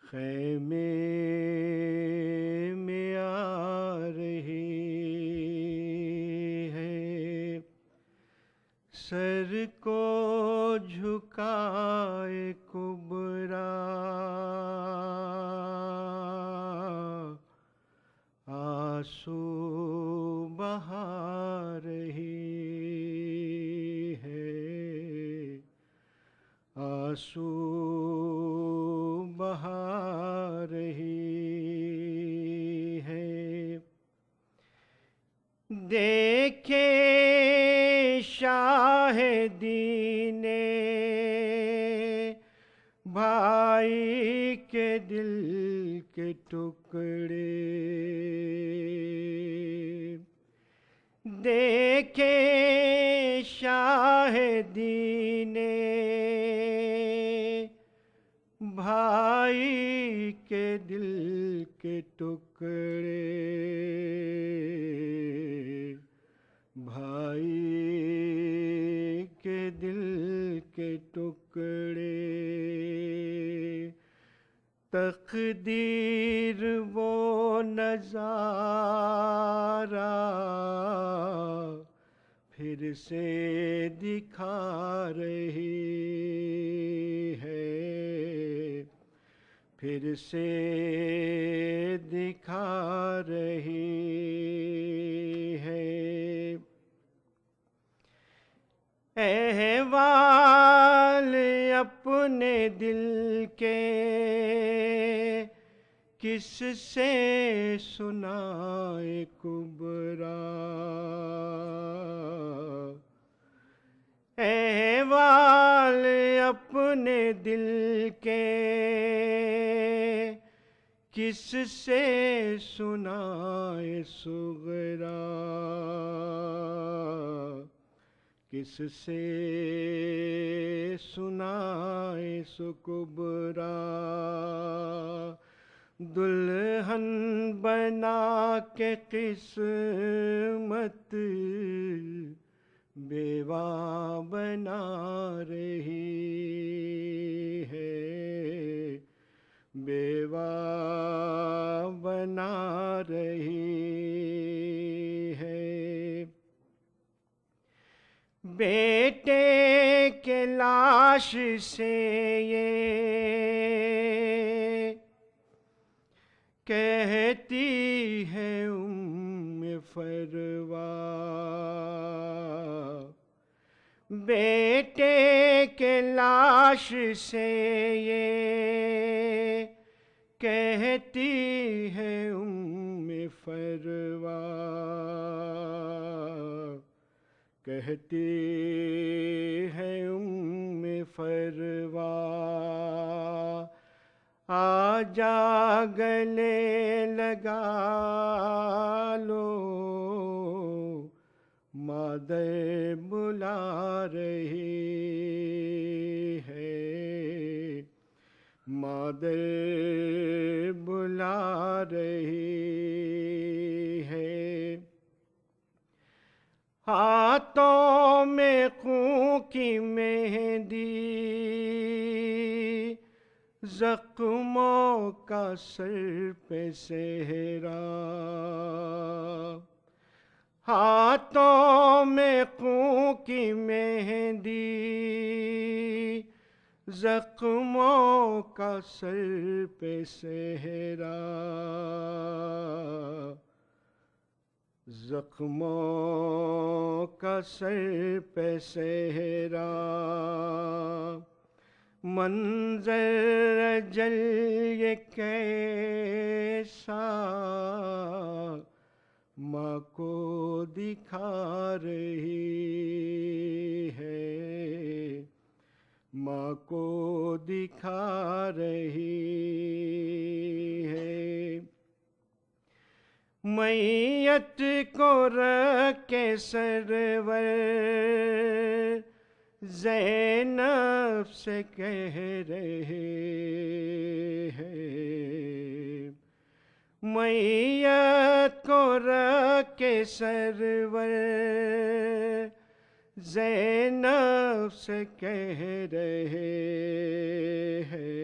खैमे में आ रही है, सर को झुकाए कुबरा, आंसू बहा रही है, आंसू बहा रही है। देखे शाहिदीने भाई के दिल के टुकड़े, देखे शाहिदीने भाई के दिल के टुकड़े, भाई के दिल के टुकड़े। तकदीर वो नज़ारा फिर से दिखा रही है, फिर से दिखा रही है। अहवाल अपने दिल के किससे सुनाए कुबरा, अहवाल अपने दिल के किससे सुनाए सुगरा, किससे सुनाए सुकुबरा। दुल्हन बना के किस्मत बेवा बना रही है, बेवा बना रही है। बेटे के लाश से ये कहती है फरवा, बेटे के लाश से ये कहती है फरवा, कहती है फरवा। आजा गले लगा लो, मादर बुला रही है, मादर बुला रही है। हाथों में खून की मेहंदी, जख्मों का सर पे सेहरा, हाथों में खून की मेहंदी, जख्मों का सर पे सेहरा, जख्मों का सर पे सेहरा। मंजर जल ये कैसा माँ को दिखा रही है, माँ को दिखा रही है। मैयत को रख के सरवर ज़ैनब से कह रहे हैं, मैयत को रख के सरवर ज़ैनब से कह रहे हैं,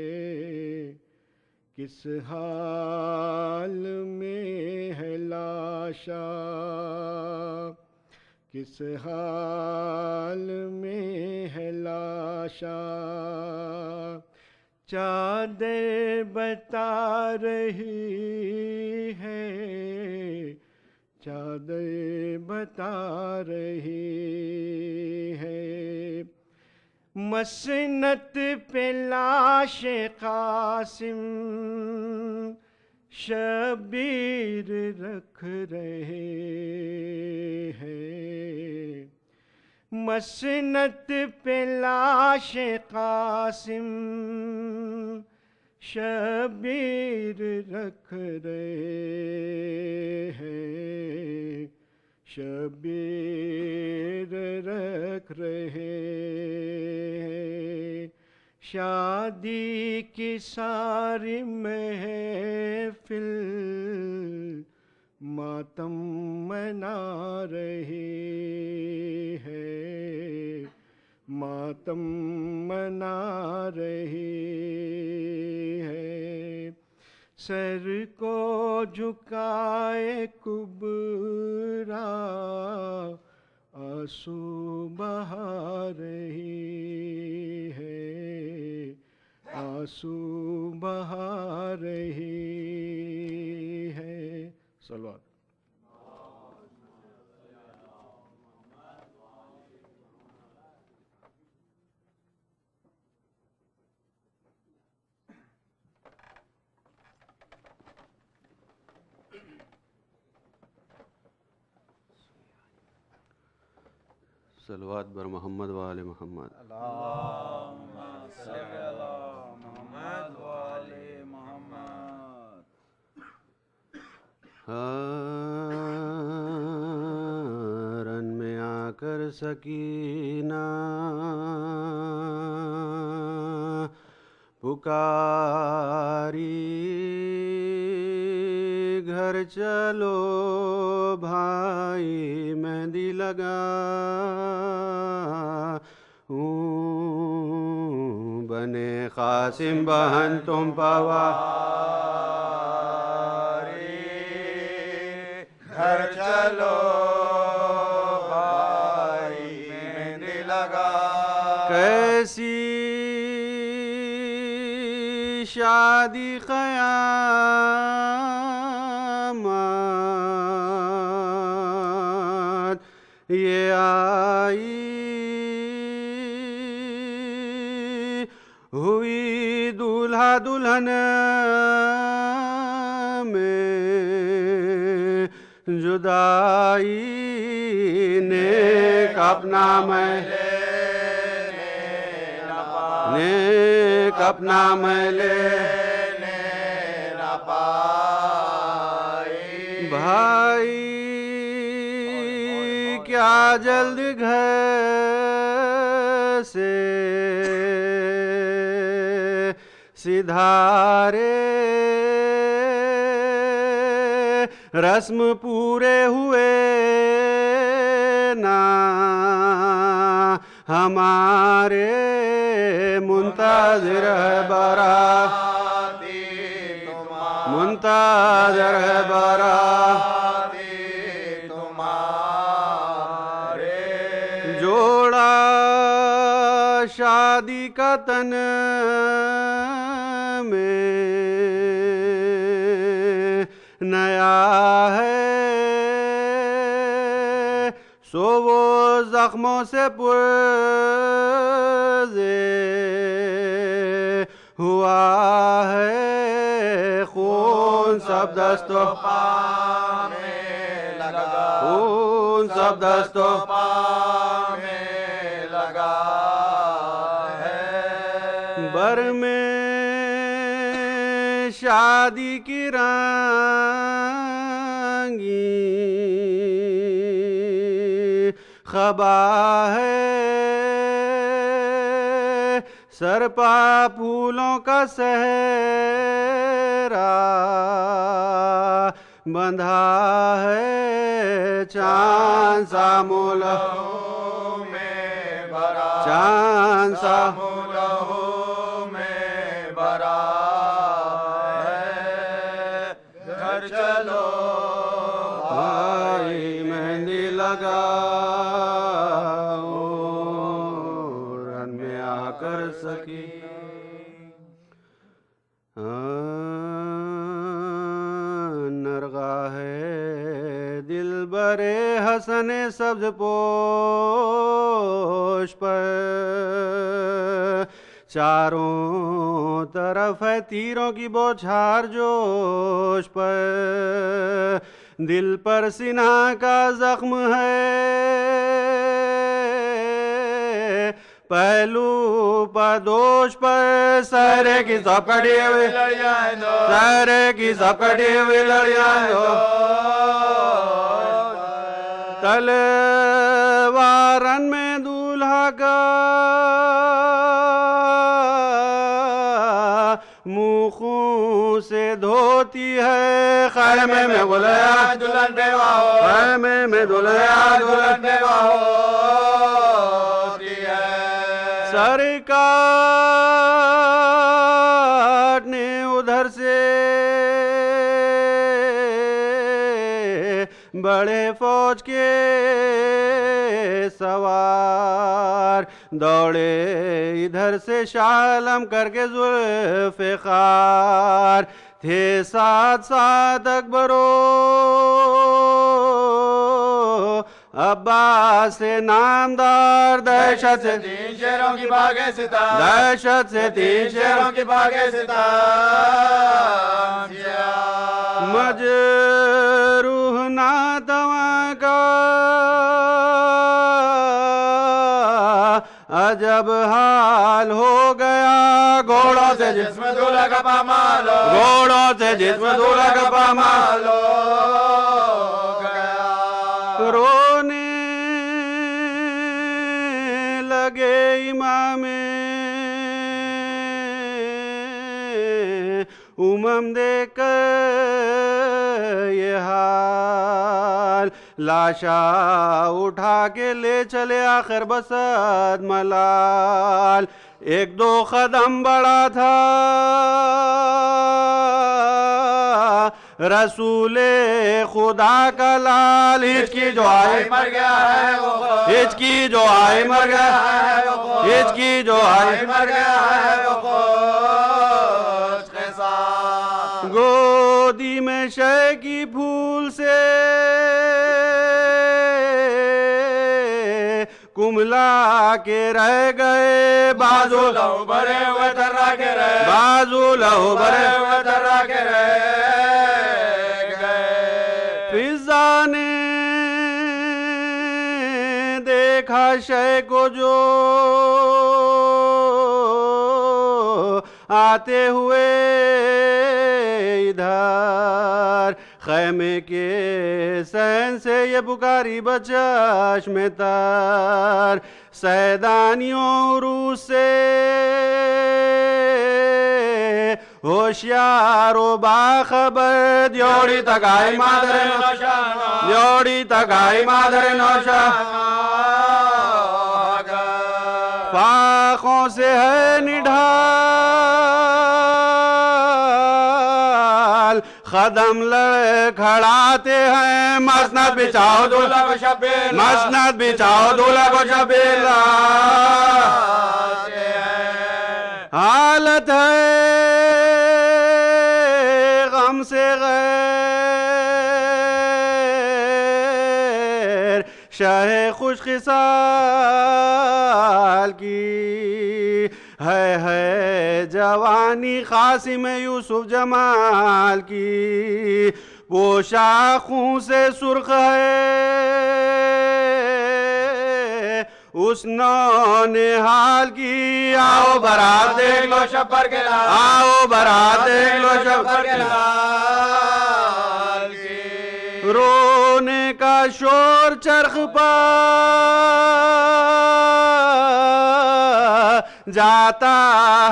किस हाल में है लाशा, किस हाल में है लाशा। चादर बता रही है, चादर बता रही है। मसनत पे लाश कासिम शबीर रख रहे हैं। मसनत पे लाश कासिम शबीर रख रहे हैं, शबीर रख रहे हैं। शादी की सारी महफिल मातम मना रही है, मातम मना रही है। सर को झुकाए कुबरा आंसू बहा रही है, आंसू बहा रही है। सलवात। सलवात बर मोहम्मद वाले मोहम्मद। अल्लाहुम्मा सल्ली अला मोहम्मद वाले मोहम्मद। रन में आकर सकीना पुकारी, घर चलो भाई मेहंदी लगा बने कासिम बहन तुम पवारी, घर चलो भाई मेहंदी लगा। कैसी शादी क़यामत ये आई हुई दूल्हा दुल्हन में जुदाई नेक अपना नेक अपना मैले भाई क्या जल्द घर से सिधारे रस्म पूरे हुए ना हमारे मुंतज़िर है बाराती, मुंतज़िर है बाराती तुम्हारे। जोड़ा शादी का तन में नया है, सो वो जख्मों से पुर्ज़े हुआ है, खून सब दस्तों में लगा, खून सब दस्तों में लगा है। बर में शादी की रंगी खबा है, सर पा फूलों का सहरा बंधा है, चांद सा मुलहों में भरा, चांद सा मुलहों में भरा है। नरगा है दिल बरे हसने सब्ज पोश पर, चारों तरफ है तीरों की बौछार जोश पर, दिल पर सिना का जख्म है, पहलू पर दोष पर, सहरे की सपड़ी हुई सहरे की सपड़ी हुई लड़ियां दो, तलवारन में दूल्हा का मुखों से धोती है, खैमे में बुलाया दुल्हन बेवा हो, खैमे में दुल्हा दुल्हन बेवा होती है। सरकार ने उधर से बड़े फौज के सवार दौड़े इधर से शालम करके जुल्फ़िकार, थे साथ साथ अकबरो अब्बास से नामदार, दहशत से तीन शेरों की भागे सितार, दहशत से तीन शेरों की भागे सितार, मजरूह नातवा का अजब हाल हो गया, घोड़ों से जिसमें दूल्हा का पामाल हो, घोड़ों से जिसमें दूल्हा का पामाल हो गया। रोने लगे इमामे उमम देकर ये हाल, लाशा उठा के ले चले आखिर बसद मलाल, एक दो कदम बढ़ा था रसूले खुदा का लाल, हिचकी जो आए मर गया है वो, हिचकी जो आए मर गया है वो, हिचकी जो आए मर गया है वो, गोदी में शय की फूल से कुमला के रह गए, बाजू लहू भरे हुए थर्रा के रहे, बाजू लहू भरे हुए थर्रा के रह गए। फिजा ने देखा शय को जो आते हुए इधर, खैमे के सहन से ये पुकारी बचश में तर, सैदानियों रूस से होशियारो बाखबर, द्योड़ी तक आई मादर नौशा, द्योड़ी तक आई मादर नौशा, फाखों से है निढाल, कदम लड़ खड़ाते हैं, मसनद बिछाओ दूल्हा को शबीर, मसनद बिछाओ दूल्हा को शबीर, हालत है गम से गैर शाह खुशकिसाल की, है जवानी कासिम यूसुफ जमाल की, पोशाखों से सुर्ख है उस नौने हाल की, आओ बारात देख लो शब्बर के लाल, आओ बारात देख लो शब्बर के लाल की, रोने का शोर चरख पर जाता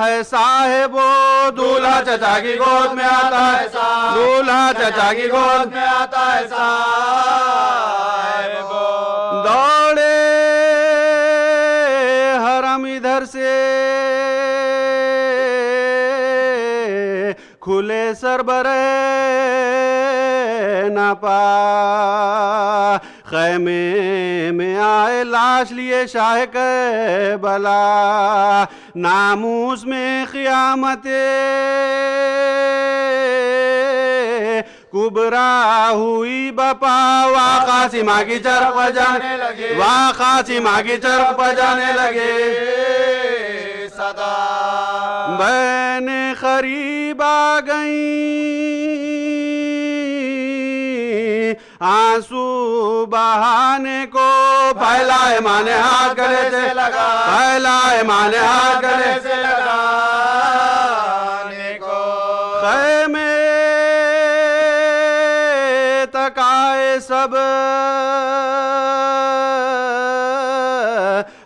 है साहिबो, दूल्हा चचा की गोद में आता है, दूल्हा चचा की गोद में आता है साहिबो, दौड़े हरम इधर से खुले सरबरे न पा, खैमे में आए लाश लिए शाह करबला, नामूस में क़ियामत कुबरा हुई बपा। वाह कासिमा की चरख बजाने लगे, वाह कासिमा की चरख बजाने लगे सदा। बहने करीब आ गई, आंसू बहाने को फैलाए माने हाथ गले से लगा, फैलाए माने हाथ गले से लगाने को। खैमे तक आए सब,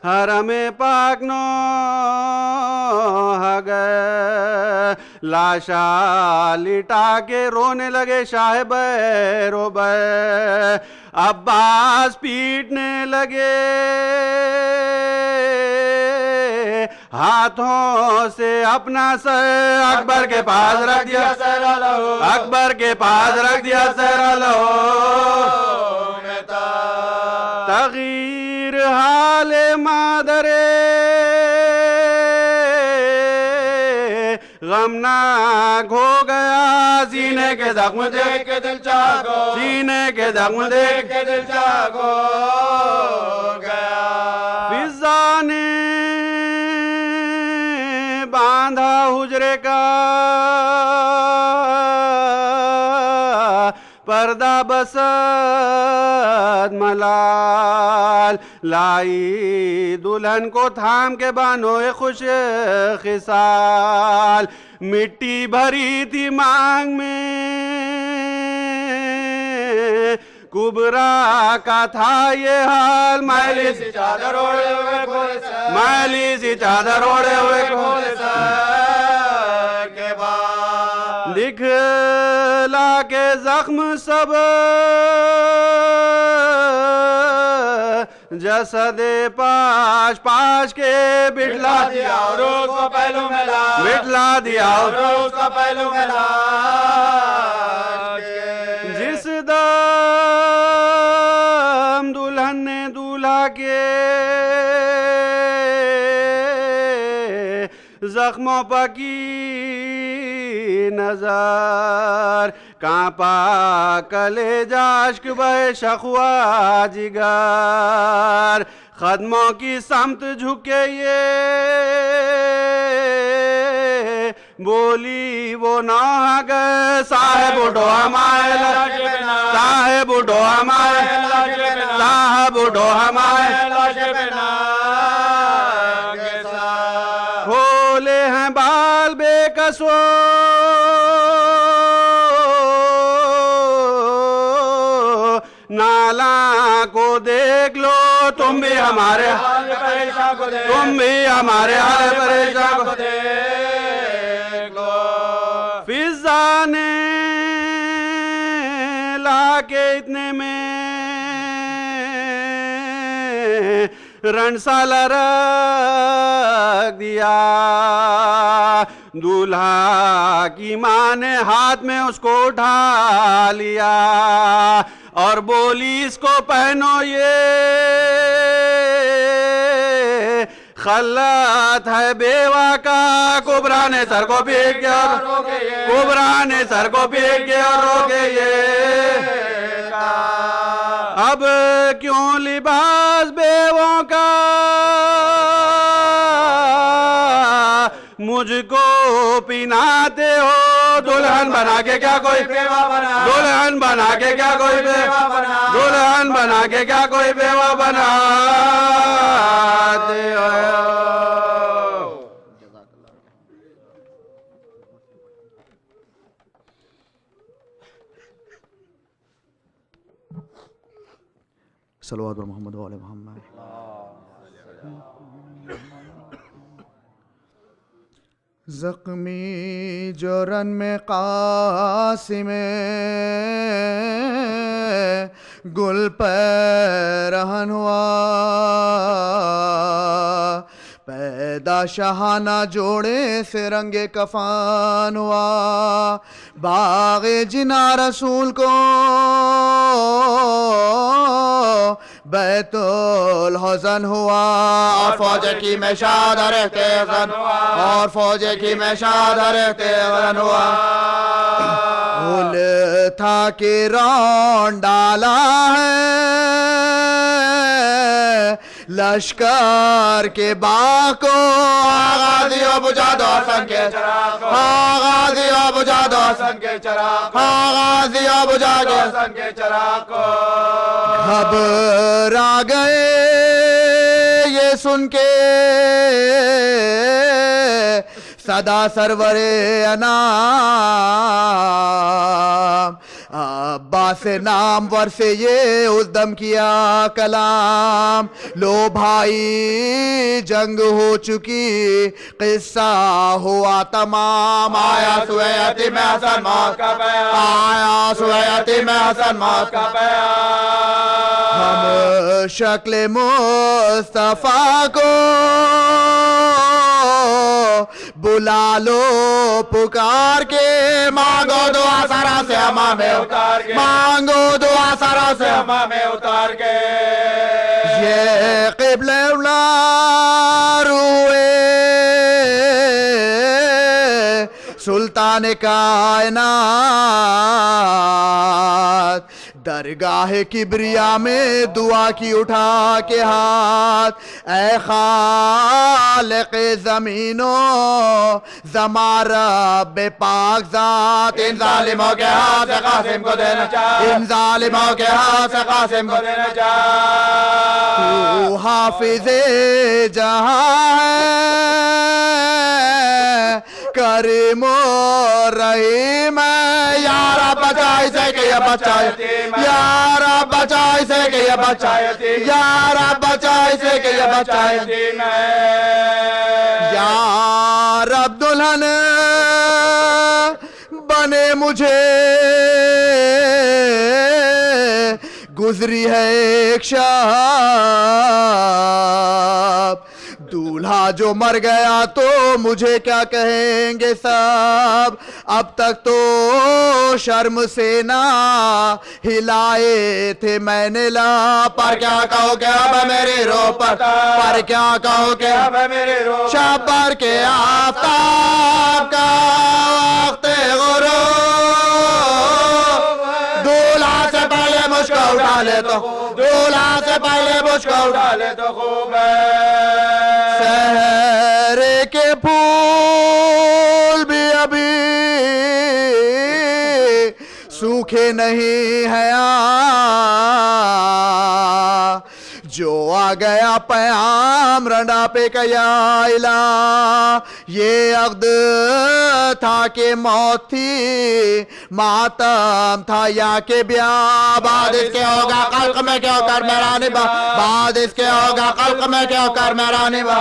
हरमे पाक नो गए, लाशा लिटा के रोने लगे शाह बैरोबै। अब्बास पीटने लगे, हाथों से अपना सर अकबर के पास रख दिया, अकबर के पास रख दिया सर लो। तगीर हाले मादरे गमनाक हो गया, सीने के जख्म देख के दिल जागो, सीने के जख्म देख के दिल जागो गया। फिजा ने बांधा हुजरे का पर्दा बसत मलाल, लाई दुल्हन को थाम के बानोए खुश खिसाल। मिट्टी भरी थी मांग में, कुबरा का था ये हाल। मैली सी चादर ओढ़े हुए घोड़े सर, मैली सी चादर ओढ़े हुए घोड़े सर के बाद दिखला के जख्म सब जसदे पाश पाश के बिठला दिया और उसको पहलू में ला, बिठला दिया और उसको पहलू में ला। जिस दम दुल्हन ने दूल्हा के जख्मों पर की नजर, कांपा कलेजा अश्क बहे शख्वा जिगर। कदमों की समत झुके ये बोली वो ना गए, साहेब उठो हमारे, साहेब उठो हमारे, साहब उठो हमारे। खोले हैं बाल बेकसो, नाला को देख लो, तुम भी हमारे हाल परेशान को देख, तुम भी हमारे हाल परेशान को देख लो। फिजा ने लाके इतने में रणसाला रख दिया, दूल्हा की माँ ने हाथ में उसको उठा लिया और बोली इसको पहनो ये खल्लात है बेवा का। कुबरा ने सर को पीट के और कुबरा ने सर को पीट के और रोके ये। अब क्यों लिबास बेवों का मुझको पिनाते हो, दुल्हन बना के क्या कोई बेवा बना, दुल्हन बना के क्या कोई बेवा बना, दुल्हन बना के क्या कोई बेवा बनाते हो। सल्लल्लाहु अलैहि मोहम्मद व आले मोहम्मद। ज़ख्मी जोरन में कासिम गुल पर रहन हुआ, पैदा शहाना जोड़े से रंगे कफान हुआ, बागे जिना रसूल को बैतुल हसन हुआ, और फौज की में शादर तेज़न हुआ, और फौज की में शादर तेज़न हुआ। भूल था कि रौन डाला है लश्कर के बाग को, गाजियों बुझा दो सन के चराग को, गाजियों बुझा दो सन के चराग को, गाजियों बुझा दो सन के चराग को। घबरा गए ये सुन के सदा सरवरे अनाम, अब्बास नाम वर से ये उद्दम किया कलाम, लो भाई जंग हो चुकी किस्सा हुआ तमाम, आया सुयती में हसन मौत का बयान, आया सुयती में हसन मौत का बयान। हम शक्ल मुस्तफा को बुला लो पुकार के, मांगो दुआ सरा से हमा में उतार के, मांगो दुआ सरा से हमा में उतार के। ये क़िबले रुए सुल्तान कायनात, दरगाह किब्रिया में दुआ की उठा के हाथ, ऐ खालिक़ ज़मीनो ज़मारा बेपाक ज़ात, इन ज़ालिमों के हाथ से कासिम को देना चाह, इन ज़ालिमों के हाथ से कासिम को देना चाह। तू हाफिज़े जहां है करीमो रहीम, यारा बचाए से कि ये बचाए, यारा बचाए से कि ये बचाए, यारा बचाए से कि ये बचाए। यार अब दुल्हन बने मुझे गुजरी है एक शब, दूल्हा जो मर गया तो मुझे क्या कहेंगे सब, अब तक तो शर्म से ना हिलाए थे मैंने ला, पर क्या कहोगे अब मेरे रो पर क्या कहोगे अब मेरे रो, शबर के आफताब का वक्त गुरूब, दूल्हा से पहले मुझको उठा ले तो, दूल्हा से पहले मुझको उठा ले तो खूब है। सहरे के फूल भी अभी सूखे नहीं हैं, जो आ गया पयाम रंडा पे कया इला, ये अक़्द था कि मौत थी मातम था या के ब्याह, बाद इसके होगा कल्क में क्यों कर मेरा निभा, बाद इसके होगा कल्क में क्यों कर मेरा निभा।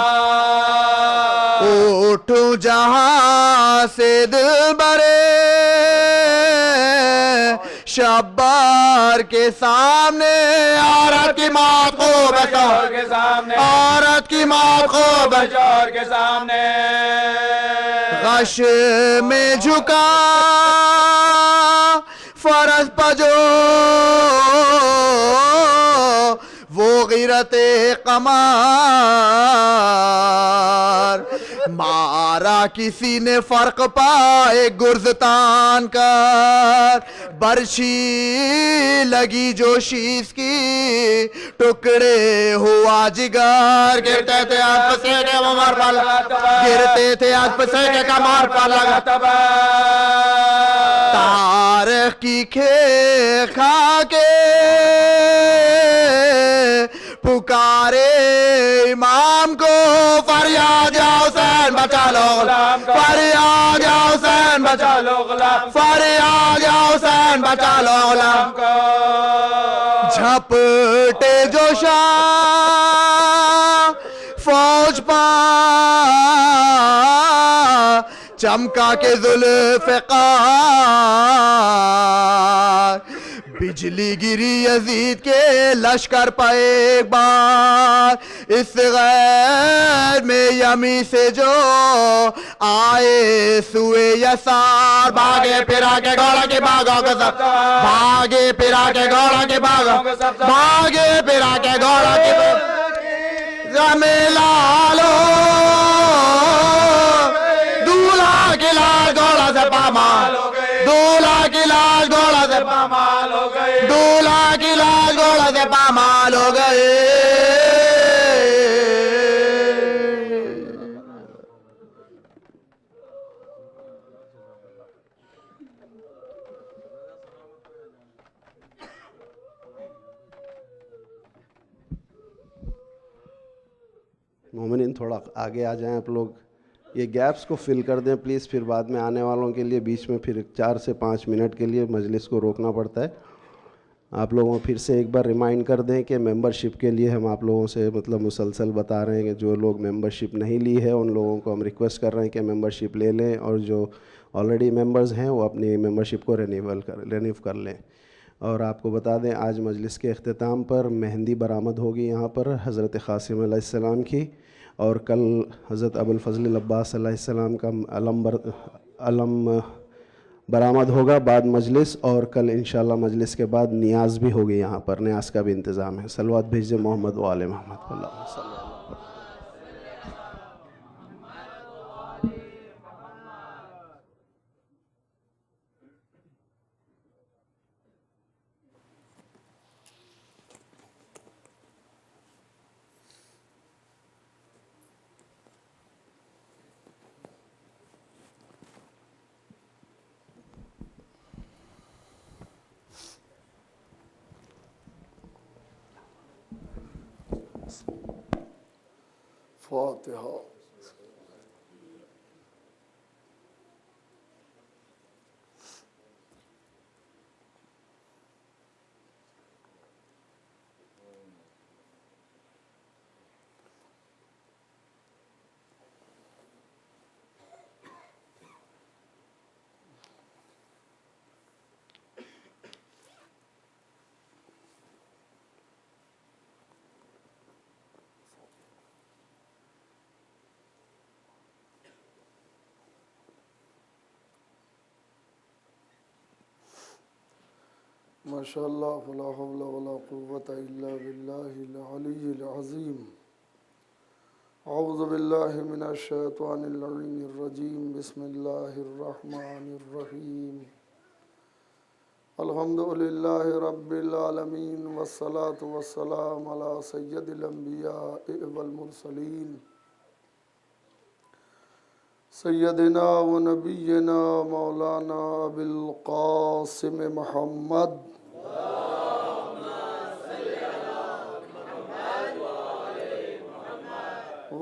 उठूं जहां से दिल बरे शब्बार के सामने, औरत की मौत को बचाओ के सामने, औरत की मौत को बचाओ के सामने। गश में झुका फरस पजो वो गिरते कमार, मारा किसी ने फर्क पाए गुर्जतान कर, बरशी लगी जो शीश की टुकड़े हुआ जिगर, गिरते थे आज से के कमर पर लगा, गिरते थे आज से के कमर पर लगा, तारीख की खे खा के पुकारे इमाम को, फरियाद या हुसैन बचा लो गुलाम को, फरियाद या हुसैन बचा लो गुलाम, फरियाद या हुसैन बचा लो गुलाम को। झपटे जो शाह फौज पा चमका के जुल्फ़िकार, बिजली गिरी यजीद के लश्कर पर एक बार, इस गैर में यमी से जो आए सुए यसार। भागे फिरा के घोड़ा के बागों के सब, भागे फिरा के घोड़ा के बागों के सब, भागे फिरा के घोड़ा के लालो दूल्हा की लाल घोड़ा से पामाल, दूल्हा की लाल घोड़ा से पामाल हो गए, दूल्हा की लाल घोड़ा से पामाल हो गए। मोमिनीन थोड़ा आगे आ जाएं आप लोग, ये गैप्स को फिल कर दें प्लीज़, फिर बाद में आने वालों के लिए बीच में फिर 4 से 5 मिनट के लिए मजलिस को रोकना पड़ता है। आप लोगों को फिर से एक बार रिमाइंड कर दें कि मेंबरशिप के लिए हम आप लोगों से मतलब मुसलसल बता रहे हैं कि जो लोग मेंबरशिप नहीं ली है उन लोगों को हम रिक्वेस्ट कर रहे हैं कि मेंबरशिप ले लें, और जो ऑलरेडी मेंबर्स हैं वो अपनी मेंबरशिप को रिन्यू कर लें। और आपको बता दें आज मजलिस के अख्तिताम पर मेहंदी बरामद होगी यहाँ पर हज़रत क़ासिम अलैहिस्सलाम की, और कल हज़रत अबुल फ़ज़ल अब्बास अलैहिस्सलाम का अलम बरामद होगा बाद मजलिस, और कल इंशाअल्लाह मजलिस के बाद नियाज़ भी होगी यहाँ पर, नियाज़ का भी इंतज़ाम है। सलवात भेजिए मोहम्मद व आले मोहम्मद। फातिहा। माशाअल्लाह वला हौला वला कुव्वता इल्ला बिल्लाहिल अलिय्यिल अज़ीम। औज़ु बिल्लाहि मिनश शैतानिर रजीम। बिस्मिल्लाहिर रहमानिर रहीम। अल्हम्दुलिल्लाहि रब्बिल आलमीन वस्सलातु वस्सलामु अला सय्यिदिल अंबिया'i वल मुरसलीन सय्यदिना व नबिय्यिना मौलाना अबिल क़ासिम मुहम्मद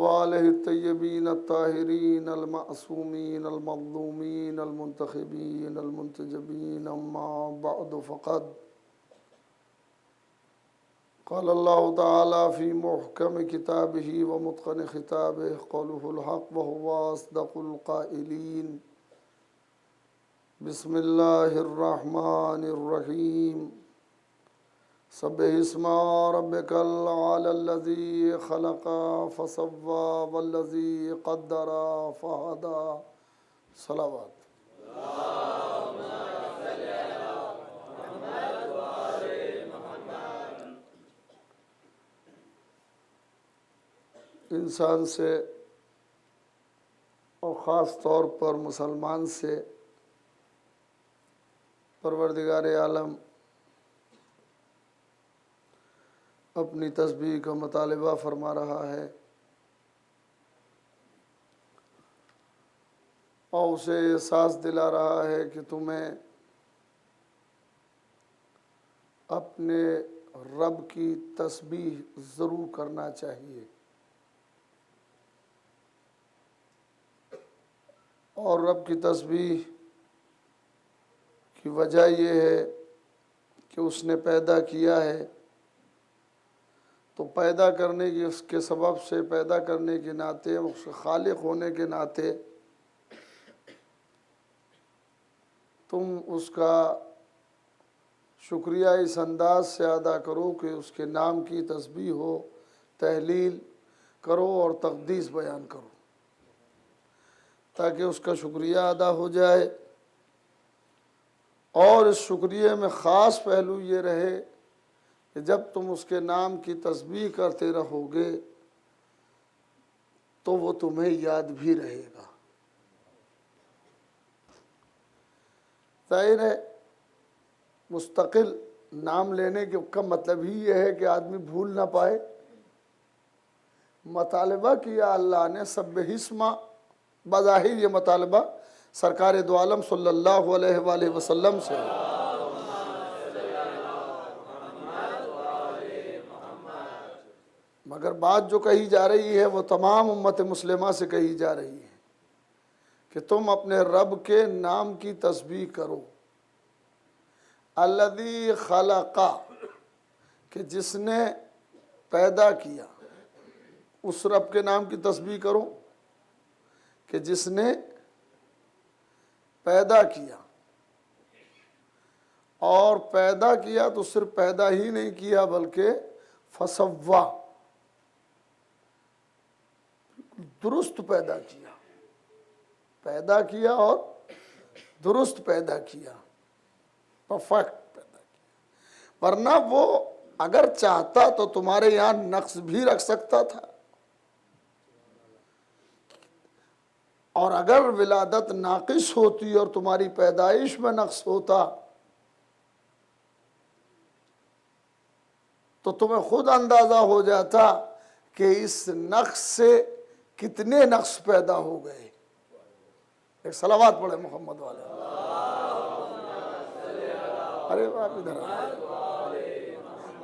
वालिहि तय्यबीन अत्ताहिरीन अलमासूमीन अलमज़लूमीन अलमुंतखबीन अलमुंतजबीन अम्मा बअद फ़क़द क़ाल अल्लाहु तआला फ़ी मुहकम किताबिही व मुत्क़न खिताबिही क़ौलुहुल हक़ व हुवा अस्दक़ुल क़ाइलीन। बिस्मिल्लाहिर रहमानिर रहीम। सब्बिहिस्मा रब्बिकल आलल्लज़ी ख़लक़ा फ़सव्वा वल्लज़ी क़द्दरा फ़हदा। सलावत। इंसान से और ख़ास तौर पर मुसलमान से परवरदिगार आलम अपनी तस्बीह का मुतालिबा फरमा रहा है और उसे एहसास दिला रहा है कि तुम्हें अपने रब की तस्बीह ज़रूर करना चाहिए। और रब की तस्बीह की वजह यह है कि उसने पैदा किया है, तो पैदा करने की उसके सबब से, पैदा करने के नाते, उसके खालिक होने के नाते तुम उसका शुक्रिया इस अंदाज से अदा करो कि उसके नाम की तस्बीह हो, तहलील करो और तक़दीस बयान करो, ताकि उसका शुक्रिया अदा हो जाए। और इस शुक्रिया में ख़ास पहलू ये रहे कि जब तुम उसके नाम की तस्बीह करते रहोगे तो वो तुम्हें याद भी रहेगा। जाहिर है मुस्तकिल नाम लेने के का मतलब ही यह है कि आदमी भूल ना पाए। मतालबा किया अल्लाह ने सब्बिहिस्मा, बज़ाहिर ये मतालबा सरकार दो आलम सल्लल्लाहु अलैहि वसल्लम से, मगर बात जो कही जा रही है वो तमाम उम्मत मुस्लिमा से कही जा रही है कि तुम अपने रब के नाम की तस्बीह करो। अल्लज़ी खलक़ा, कि जिसने पैदा किया, उस रब के नाम की तस्बीह करो कि जिसने पैदा किया। और पैदा किया तो सिर्फ पैदा ही नहीं किया बल्कि फसव्वा, दुरुस्त पैदा किया। पैदा किया और दुरुस्त पैदा किया, परफेक्ट पैदा किया। वरना वो अगर चाहता तो तुम्हारे यहाँ नक्स भी रख सकता था, और अगर विलादत नाकिस होती और तुम्हारी पैदाइश में नक्स होता तो तुम्हें खुद अंदाजा हो जाता कि इस नक्स से कितने नक्स पैदा हो गए। एक सलावत पढ़े मोहम्मद वाले। अरे आप इधर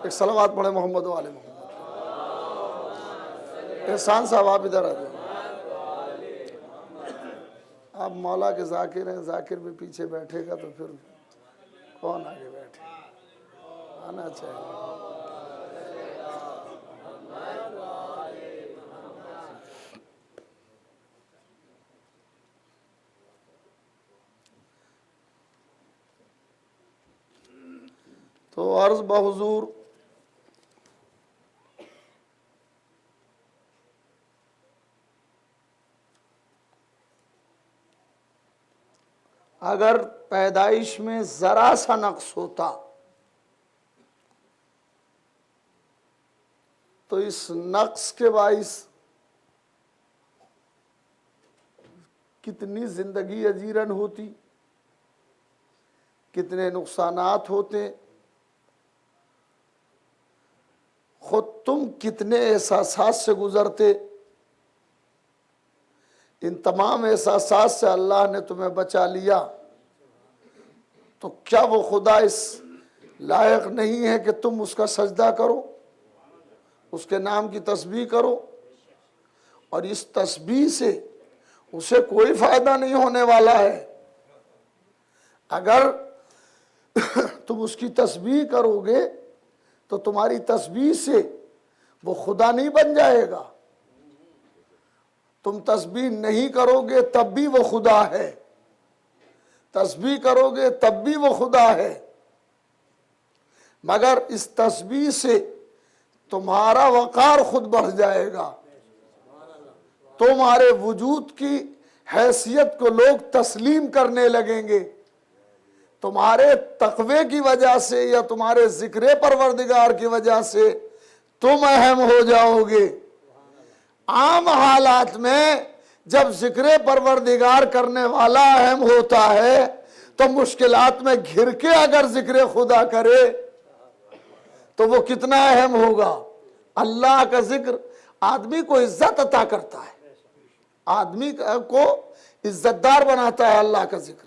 एक सलावत पढ़े मोहम्मद वाले। मोहम्मद एहसान साहब आप इधर आ जाओ। आप मौला के जाकिर हैं, जाकिर भी पीछे बैठेगा तो फिर कौन आगे बैठे, आना चाहिए। तो अर्ज बहुजूर अगर पैदाइश में जरा सा नक्स होता तो इस नक्स के बाइस कितनी जिंदगी अजीरन होती, कितने नुकसानात होते, खुद तुम कितने एहसासात से गुजरते। इन तमाम एहसासात से अल्लाह ने तुम्हें बचा लिया, तो क्या वो खुदा इस लायक नहीं है कि तुम उसका सजदा करो, उसके नाम की तस्बीह करो। और इस तस्बीह से उसे कोई फायदा नहीं होने वाला है। अगर तुम उसकी तस्बीह करोगे तो तुम्हारी तस्बीह से वो खुदा नहीं बन जाएगा। तुम तस्बीह नहीं करोगे तब भी वो खुदा है, तस्बीह करोगे तब भी वो खुदा है। मगर इस तस्बीह से तुम्हारा वकार खुद बढ़ जाएगा, तुम्हारे वजूद की हैसियत को लोग तस्लीम करने लगेंगे। तुम्हारे तकवे की वजह से या तुम्हारे जिक्र परवरदिगार की वजह से तुम अहम हो जाओगे। आम हालात में जब जिक्र परवरदिगार करने वाला अहम होता है तो मुश्किलात में घिर के अगर जिक्र खुदा करे तो वो कितना अहम होगा। अल्लाह का जिक्र आदमी को इज्जत अता करता है, आदमी को इज्जतदार बनाता है अल्लाह का जिक्र।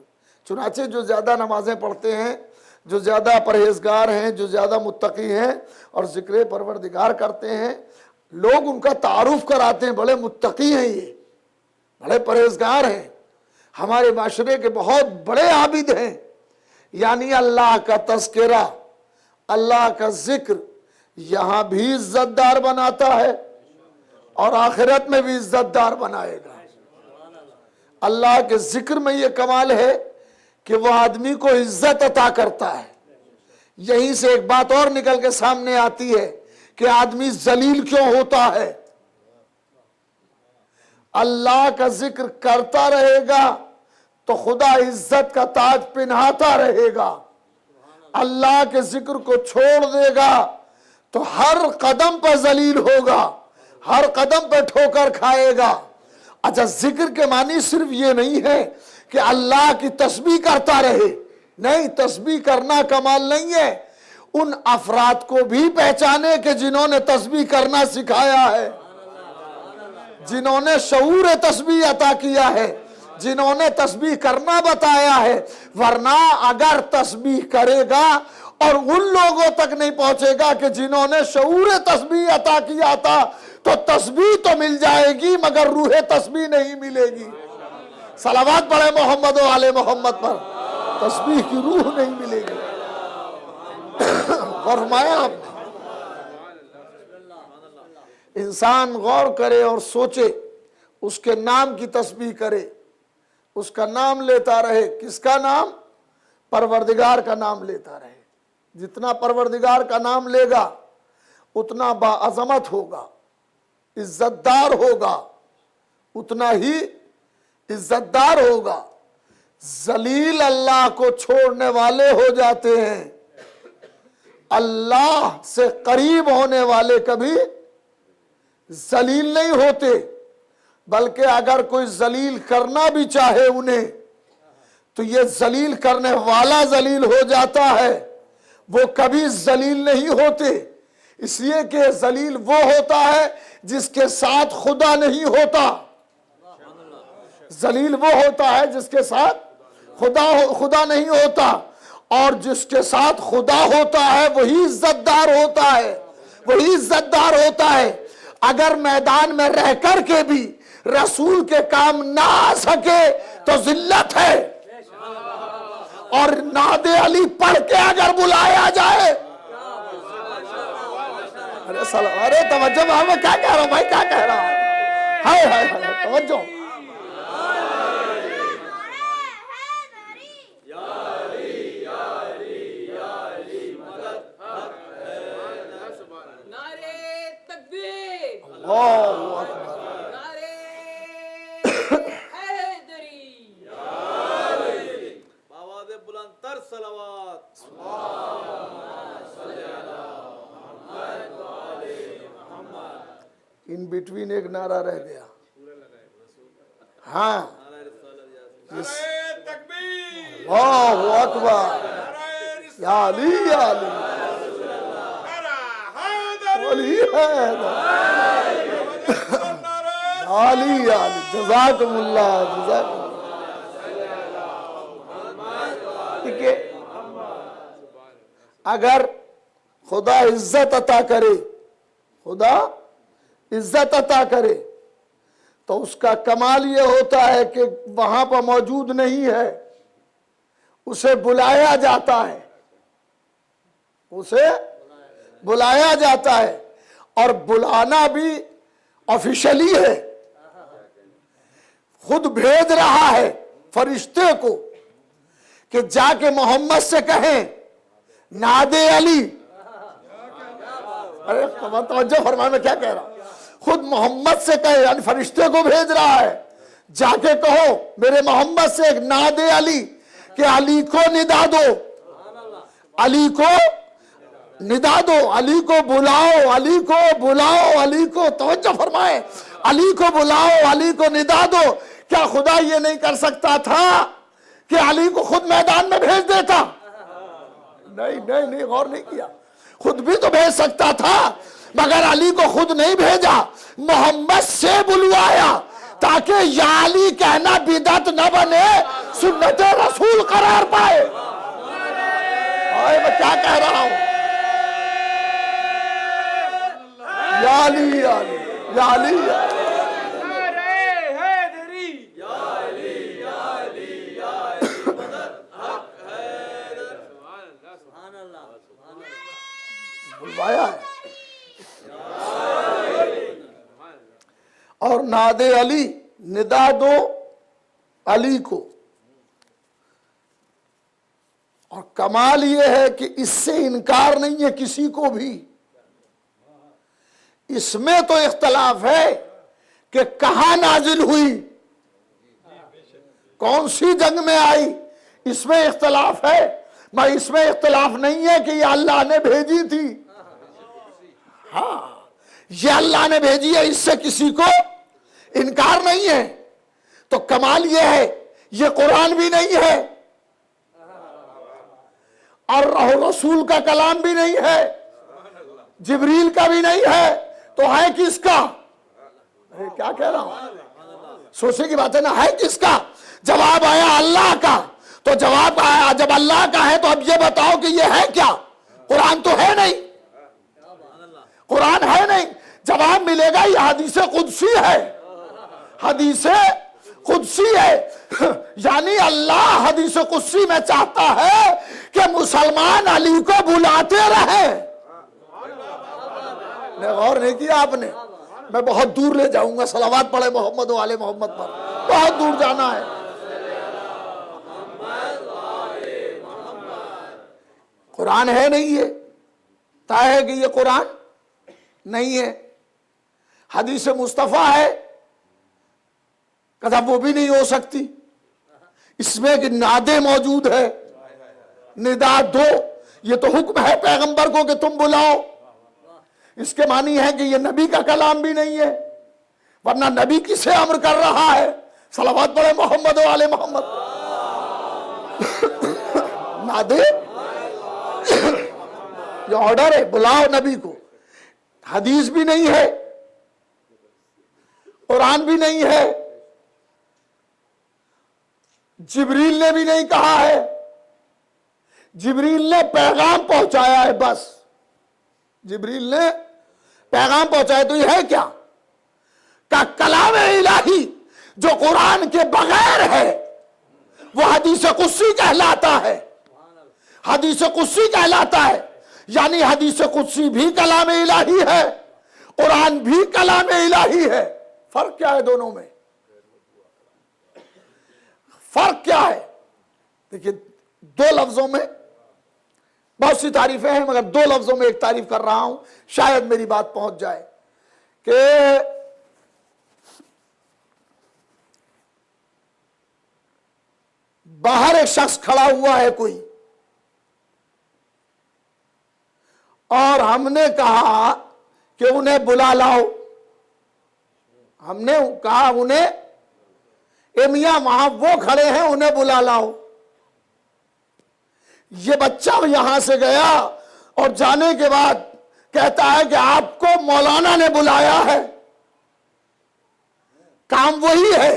चुनाचे जो ज़्यादा नमाजें पढ़ते हैं, जो ज़्यादा परहेजगार हैं, जो ज़्यादा मुत्तकी हैं और जिक्र परवरदिगार करते हैं, लोग उनका तारुफ कराते हैं, बड़े मुत्तकी हैं, ये बड़े परहेजगार हैं, हमारे माशरे के बहुत बड़े आबिद हैं। यानी अल्लाह का तज़किरा, अल्लाह का जिक्र यहाँ भी इज्जतदार बनाता है और आखिरत में भी इज्जतदार बनाएगा। अल्लाह के जिक्र में ये कमाल है कि वह आदमी को इज्जत अता करता है। यहीं से एक बात और निकल के सामने आती है कि आदमी जलील क्यों होता है। अल्लाह का जिक्र करता रहेगा तो खुदा इज्जत का ताज पहनाता रहेगा, अल्लाह के जिक्र को छोड़ देगा तो हर कदम पर जलील होगा, हर कदम पर ठोकर खाएगा। अच्छा, जिक्र के मानी सिर्फ ये नहीं है कि अल्लाह की तस्बीह करता रहे, नहीं, तस्बीह करना कमाल नहीं है। उन अफराद को भी पहचाने कि जिन्होंने तस्बीह करना सिखाया है, जिन्होंने शऊर तस्बीह अता किया है, जिन्होंने तस्बीह करना बताया है। वरना अगर तस्बीह करेगा और उन लोगों तक नहीं पहुंचेगा कि जिन्होंने शऊर तस्बीह अता किया था, तो तस्बीह तो मिल जाएगी मगर रूह तस्बीह नहीं मिलेगी। सलावत पढ़े मोहम्मद वाले मोहम्मद पर, तस्बीह की रूह नहीं मिलेगी। फरमाया आपने, इंसान गौर करे और सोचे, उसके नाम की तस्बीह करे, उसका नाम लेता रहे। किसका नाम? परवरदिगार का नाम लेता रहे। जितना परवरदिगार का नाम लेगा उतना बाअज़मत होगा, इज्जतदार होगा, उतना ही इज्जतदार होगा। जलील अल्लाह को छोड़ने वाले हो जाते हैं, अल्लाह से करीब होने वाले कभी जलील नहीं होते। बल्कि अगर कोई जलील करना भी चाहे उन्हें, तो ये जलील करने वाला जलील हो जाता है, वो कभी जलील नहीं होते। इसलिए कि जलील वो होता है जिसके साथ खुदा नहीं होता। जलील वो होता है जिसके साथ खुदा नहीं होता, और जिसके साथ खुदा होता है वही इज्जतदार होता है, वही इज्जतदार होता है। अगर मैदान में रह कर के भी रसूल के काम ना आ सके तो जिल्लत है, और नादे अली पढ़ के अगर बुलाया जाए, अरे सलाम, अरे तवज्जो, मैं क्या कह रहा हूं भाई, क्या कह रहा हूं, हाय हाय हाय, तवज्जो। इन बिटवीन एक नारा रह गया। हाँ, अल्लाहु अकबर, या अली या अली, अली अली अली, जज़ाकुमुल्लाह, जज़ाकुमुल्लाह। ठीक है, अगर खुदा इज्जत अता करे, खुदा इज्जत अता करे, तो उसका कमाल ये होता है कि वहां पर मौजूद नहीं है, उसे बुलाया जाता है, उसे बुलाया जाता है, और बुलाना भी ऑफिशियली है। खुद भेज रहा है फरिश्ते को कि जाके मोहम्मद से कहें नादे अली। अरे तवज्जो फरमाए, मैं क्या कह रहा हूं, खुद मोहम्मद से कहे, यानी फरिश्ते को भेज रहा है, जाके कहो मेरे मोहम्मद से एक नादे अली, कि अली को निदा दो, अली को निदा दो, अली को बुलाओ, अली को बुलाओ, अली को, तवज्जो फरमाए, अली को बुलाओ, अली को निदा दो। क्या खुदा ये नहीं कर सकता था कि अली को खुद मैदान में भेज देता? नहीं नहीं नहीं, गौर नहीं किया, खुद भी तो भेज सकता था, मगर अली को खुद नहीं भेजा, मोहम्मद से बुलवाया, ताकि या अली कहना बिदअत न बने, सुन्नत रसूल करार पाए। मैं क्या कह रहा हूं, या अली या अली या अली या अली। बुलवाया है, और नादे अली, निदा दो अली को। और कमाल यह है कि इससे इनकार नहीं है किसी को भी। इसमें तो इख्तलाफ है कि कहां नाजिल हुई, कौन सी जंग में आई, इसमें इख्तलाफ है। मगर इसमें इख्तलाफ नहीं है कि ये अल्लाह ने भेजी थी। हाँ, ये अल्लाह ने भेजी है, इससे किसी को इनकार नहीं है। तो कमाल ये है, ये कुरान भी नहीं है और रसूल का कलाम भी नहीं है, जिब्रील का भी नहीं है, तो है किसका? क्या कह रहा हूं, सोचने की बात है ना। है किसका? जवाब आया अल्लाह का। तो जवाब आया जब अल्लाह का है तो अब ये बताओ कि ये है क्या? कुरान तो है नहीं, कुरान है नहीं। जवाब मिलेगा ये हदीसे कुदसी है, हदीसे कुदसी है। यानी अल्लाह हदीसे कुदसी में चाहता है कि मुसलमान अली को बुलाते रहे। गौर नहीं किया आपने? मैं बहुत दूर ले जाऊंगा, सलावत पढ़े मोहम्मद वाले मोहम्मद पर, बहुत दूर जाना है। कुरान है नहीं, ये तय है कि ये कुरान नहीं है। हदीस मुस्तफा है, कदा वो भी नहीं हो सकती। इसमें कि नादे मौजूद है, निदा दो, ये तो हुक्म है पैगंबर को कि तुम बुलाओ। इसके मानी है कि ये नबी का कलाम भी नहीं है, वरना नबी किसे अम्र कर रहा है? सलावत पढ़े मोहम्मद वाले मोहम्मद। नादे ये ऑर्डर है, बुलाओ नबी को। हदीस भी नहीं है, कुरान भी नहीं है, जिब्रील ने भी नहीं कहा है। जिब्रील ने पैगाम पहुंचाया है, बस जिब्रील ने पैगाम पहुंचाया। तो ये है क्या? का कलाम इलाही जो कुरान के बगैर है वो हदीस कुदसी कहलाता है, हदीस कुदसी कहलाता है। यानी हदीस कुदसी भी कलाम इलाही है, कुरान भी कलाम इलाही है। फर्क क्या है दोनों में? फर्क क्या है? देखिए, दो लफ्जों में बहुत सी तारीफें हैं, मगर दो लफ्जों में एक तारीफ कर रहा हूं, शायद मेरी बात पहुंच जाए। कि बाहर एक शख्स खड़ा हुआ है कोई, और हमने कहा कि उन्हें बुला लाओ। हमने कहा उन्हें, ए मियां वहां वो खड़े हैं, उन्हें बुला लाओ। ये बच्चा यहां से गया और जाने के बाद कहता है कि आपको मौलाना ने बुलाया है। काम वही है,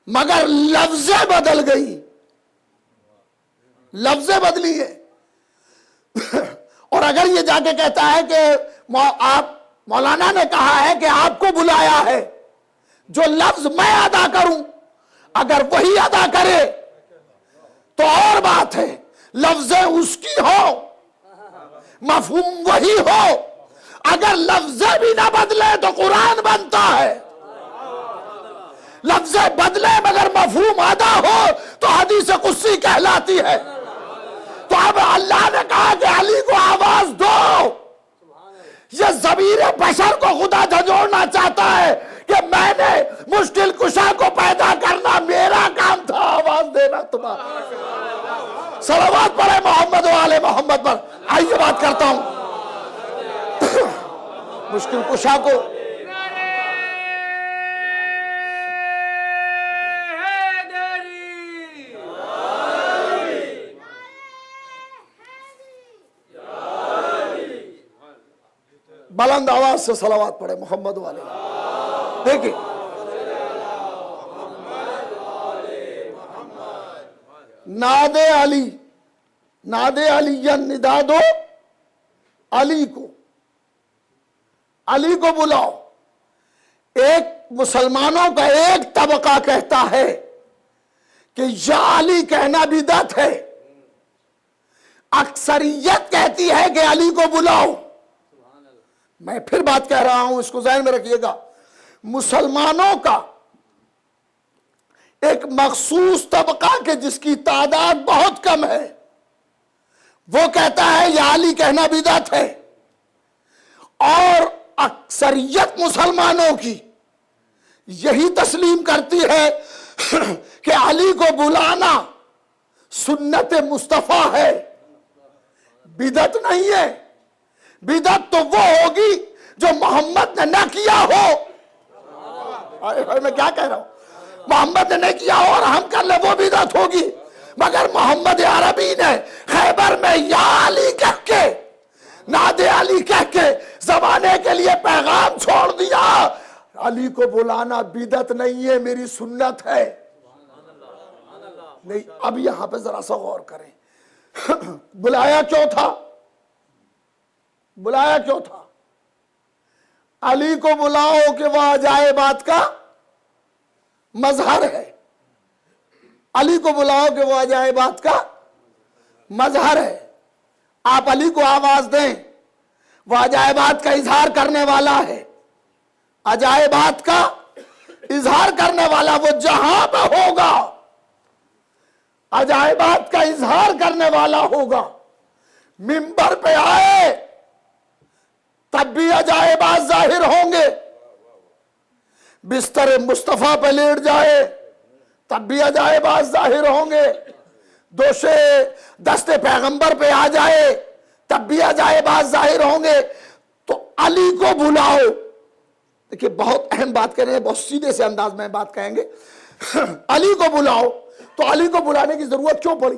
मगर लफ्जें बदल गई, लफ्जें बदली है। और अगर ये जाके कहता है कि आप मौलाना ने कहा है कि आपको बुलाया है, जो लफ्ज मैं अदा करूं अगर वही अदा करे तो और बात है, लफ्जें उसकी हो, मफहूम वही हो। अगर लफ्जें भी ना बदले तो कुरान बनता है, लफ्जें बदले मगर मफहूम अदा हो तो हदीस कुदसी कहलाती है। तो अब अल्लाह ने कहा कि अली को आवाज दो। ये ज़मीर बशर को खुदा झंझोड़ना चाहता है कि मैंने मुश्किल कुशा को पैदा करना मेरा काम था, आवाज देना तुम्हारा। सलावत पढ़े मोहम्मद वाले मोहम्मद पर। आइए बात करता हूं मुश्किल कुशा को। बुलंद आवाज से सलावत पढ़े मोहम्मद वाले। देखिए, नादे अली, नादे अली या निदा दो अली को, अली को बुलाओ। एक मुसलमानों का एक तबका कहता है कि या अली कहना बिदअत है, अक्सरियत कहती है कि अली को बुलाओ। मैं फिर बात कह रहा हूं, इसको ज़हन में रखिएगा। मुसलमानों का एक मखसूस तबका के जिसकी तादाद बहुत कम है, वो कहता है या अली कहना बिदअत है, और अक्सरियत मुसलमानों की यही तस्लीम करती है कि अली को बुलाना सुन्नत मुस्तफा है, बिदअत नहीं है। बिदअत तो वो होगी जो मोहम्मद ने न किया हो। अरे मैं क्या कह रहा हूं, मोहम्मद ने नहीं किया हो और हम कर ले, वो बिदअत होगी। मगर मोहम्मद अरबी ने खैबर में या अली कह के, नादे अली कह के जमाने के लिए पैगाम छोड़ दिया। अली को बुलाना बिदअत नहीं है, मेरी सुन्नत है। नहीं, अब यहां पे जरा सा गौर करें। बुलाया क्यों था? बुलाया क्यों था? अली को बुलाओ कि वह अजायबात का मजहर है। अली को बुलाओ कि वह अजायबात का मजहर है। आप अली को आवाज दें, वह अजायबात का इजहार करने वाला है। अजायबात का इजहार करने वाला वो जहां पे होगा, अजायबात का इजहार करने वाला होगा। मिंबर पे आए तब भी अजायबात जाहिर होंगे, बिस्तर मुस्तफा पे लेट जाए तब भी अजायबात जाहिर होंगे, दोशे दस्ते पैगंबर पे आ जाए तब भी अजायबात जाहिर होंगे। तो अली को बुलाओ। देखिए, बहुत अहम बात कह रहे हैं, बहुत सीधे से अंदाज में बात कहेंगे। अली को बुलाओ, तो अली को बुलाने की जरूरत क्यों पड़ी?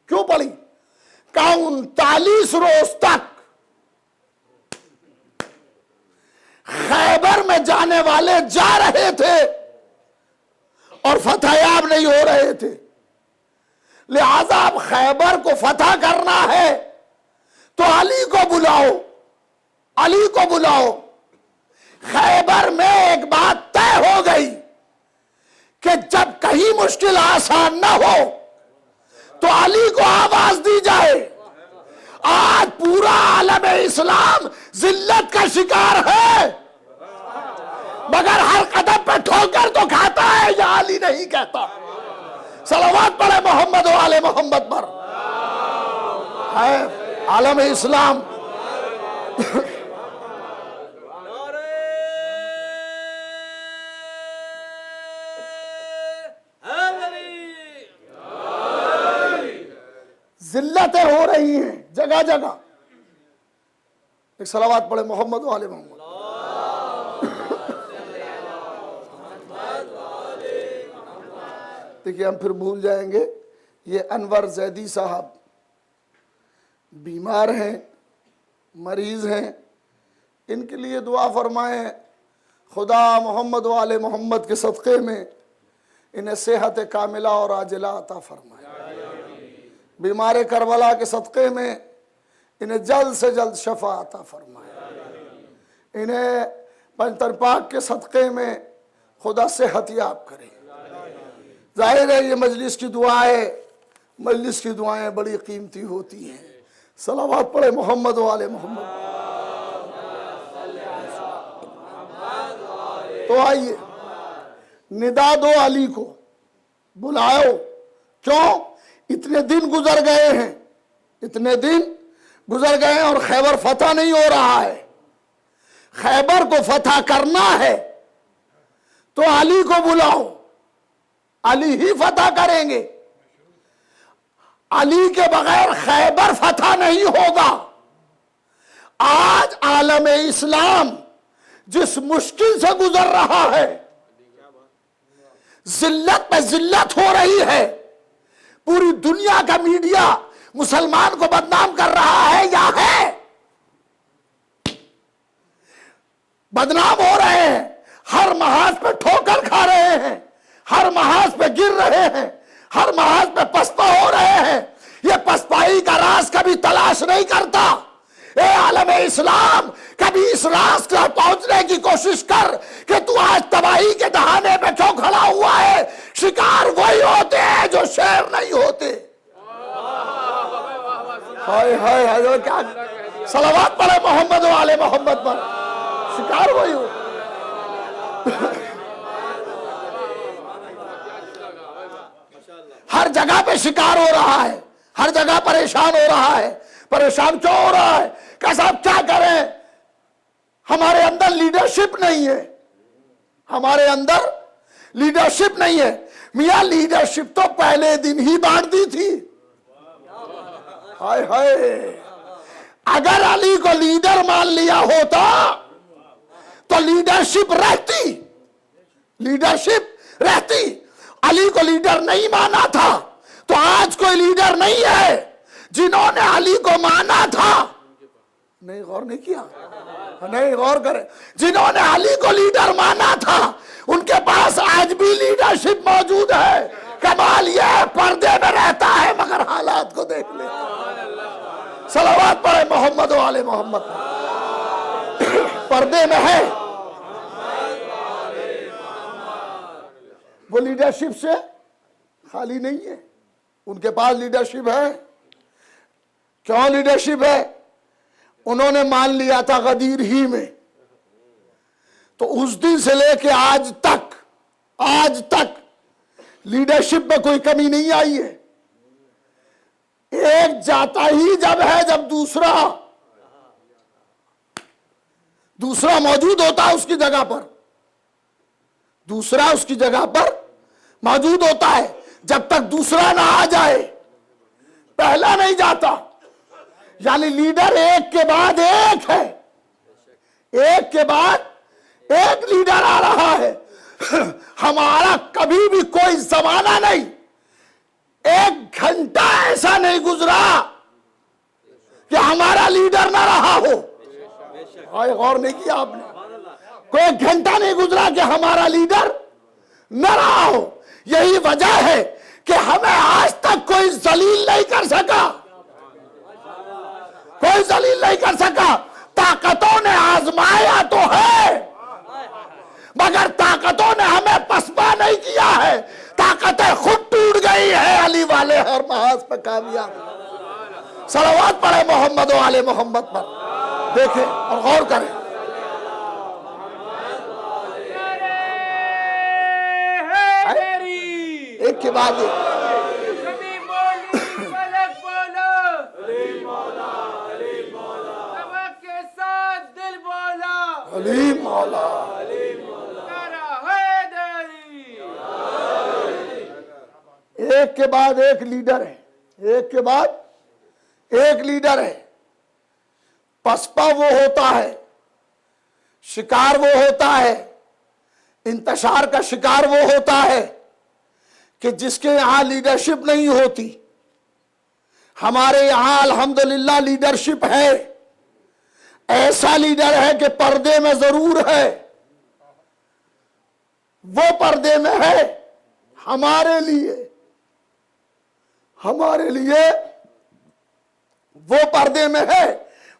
क्यों पड़ी? 39 रोज तक खैबर में जाने वाले जा रहे थे और फतहयाब नहीं हो रहे थे। लिहाजा अब खैबर को फतह करना है तो अली को बुलाओ, अली को बुलाओ। खैबर में एक बात तय हो गई कि जब कहीं मुश्किल आसान ना हो तो अली को आवाज दी जाए। आज पूरा आलम इस्लाम जिल्लत का शिकार है, मगर हर कदम पे ठोकर तो खाता है, या अली नहीं कहता। सलावत पढ़े मोहम्मद वाले मोहम्मद पर। है आलम इस्लाम जिल्लतें हो रही हैं जगह जगह। एक सलावत पढ़े मोहम्मद वाले मोहम्मद। देखिए, हम फिर भूल जाएंगे, ये अनवर जैदी साहब बीमार हैं, मरीज हैं, इनके लिए दुआ फरमाएं। खुदा मोहम्मद वाले मोहम्मद के सदक़े में इन्हें सेहत कामिला और आजिला अता फरमाए। बीमार करबला के सदक़े में इन्हें जल्द से जल्द शफा अता फरमाए। इन्हें पंजतर पाक के सदक़े में खुदा सेहत याब करे। जाहिर है ये मजलिस की दुआएं बड़ी कीमती होती हैं। सलावत पढ़े मोहम्मद वाले मोहम्मद। तो आइए, निदा दो, अली को बुलाओ। क्यों? इतने दिन गुजर गए हैं, इतने दिन गुजर गए हैं और खैबर फतह नहीं हो रहा है। खैबर को फतह करना है तो अली को बुलाओ, अली ही फतह करेंगे। अली के बगैर खैबर फतह नहीं होगा। आज आलम इस्लाम जिस मुश्किल से गुजर रहा है, जिल्लत पे जिल्लत हो रही है, पूरी दुनिया का मीडिया मुसलमान को बदनाम कर रहा है या है, बदनाम हो रहे हैं, हर महाज पे ठोकर खा रहे हैं, हर महाज पे गिर रहे हैं, हर महाज पे पस्पा हो रहे हैं। ये पस्पाई का राज कभी तलाश नहीं करता। ए आलम इस्लाम, कभी इस राज तक पहुंचने की कोशिश कर कि तू आज तबाही के दहाने पे क्यों खड़ा हुआ है। शिकार वही होते हैं जो शेर नहीं होते। हाय हाय हाय, क्या सलावत पढ़े मोहम्मद वाले मोहम्मद पर। शिकार वही हो। हर जगह पे शिकार हो रहा है, हर जगह परेशान हो रहा है। परेशान क्यों हो रहा है? क्या साहब क्या करें, हमारे अंदर लीडरशिप नहीं है, हमारे अंदर लीडरशिप नहीं है। मियां लीडरशिप तो पहले दिन ही बांट दी थी। हाय हाय, अगर अली को लीडर मान लिया होता तो लीडरशिप रहती, लीडरशिप रहती। अली को लीडर नहीं माना था तो आज कोई लीडर नहीं है। जिन्होंने अली को माना था, नहीं गौर नहीं किया, नहीं गौर करें, जिन्होंने अली को लीडर माना था उनके पास आज भी लीडरशिप मौजूद है। कमाल यह पर्दे में रहता है मगर हालात को देख लेता है। सलावत पढ़े मोहम्मद वाले मोहम्मद, पर्दे में है। वो लीडरशिप से खाली नहीं है, उनके पास लीडरशिप है। क्यों लीडरशिप है? उन्होंने मान लिया था गदीर ही में, तो उस दिन से लेके आज तक लीडरशिप में कोई कमी नहीं आई है। एक जाता ही जब है जब दूसरा मौजूद होता है उसकी जगह पर, दूसरा उसकी जगह पर मौजूद होता है। जब तक दूसरा ना आ जाए पहला नहीं जाता। यानी लीडर एक के बाद एक है, एक के बाद एक लीडर आ रहा है। हमारा कभी भी कोई जमाना नहीं, एक घंटा ऐसा नहीं गुजरा कि हमारा लीडर ना रहा हो। गौर नहीं किया आपने? कोई एक घंटा नहीं गुजरा कि हमारा लीडर न रहा हो। यही वजह है कि हमें आज तक कोई जलील नहीं कर सका, कोई जलील नहीं कर सका। ताकतों ने आजमाया तो है मगर ताकतों ने हमें पसपा नहीं किया है। ताकतें खुद टूट गई है। अली वाले हर महाज पे कामयाब। सलावत पढ़े मोहम्मद वाले मोहम्मद पर, देखें और गौर करें। एक के बाद एक अली मौला, एक के बाद एक लीडर है, एक के बाद एक लीडर है। पसपा वो होता है, शिकार वो होता है, इंतशार का शिकार वो होता है कि जिसके यहां लीडरशिप नहीं होती। हमारे यहां अल्हम्दुलिल्लाह लीडरशिप है। ऐसा लीडर है कि पर्दे में जरूर है, वो पर्दे में है हमारे लिए वो पर्दे में है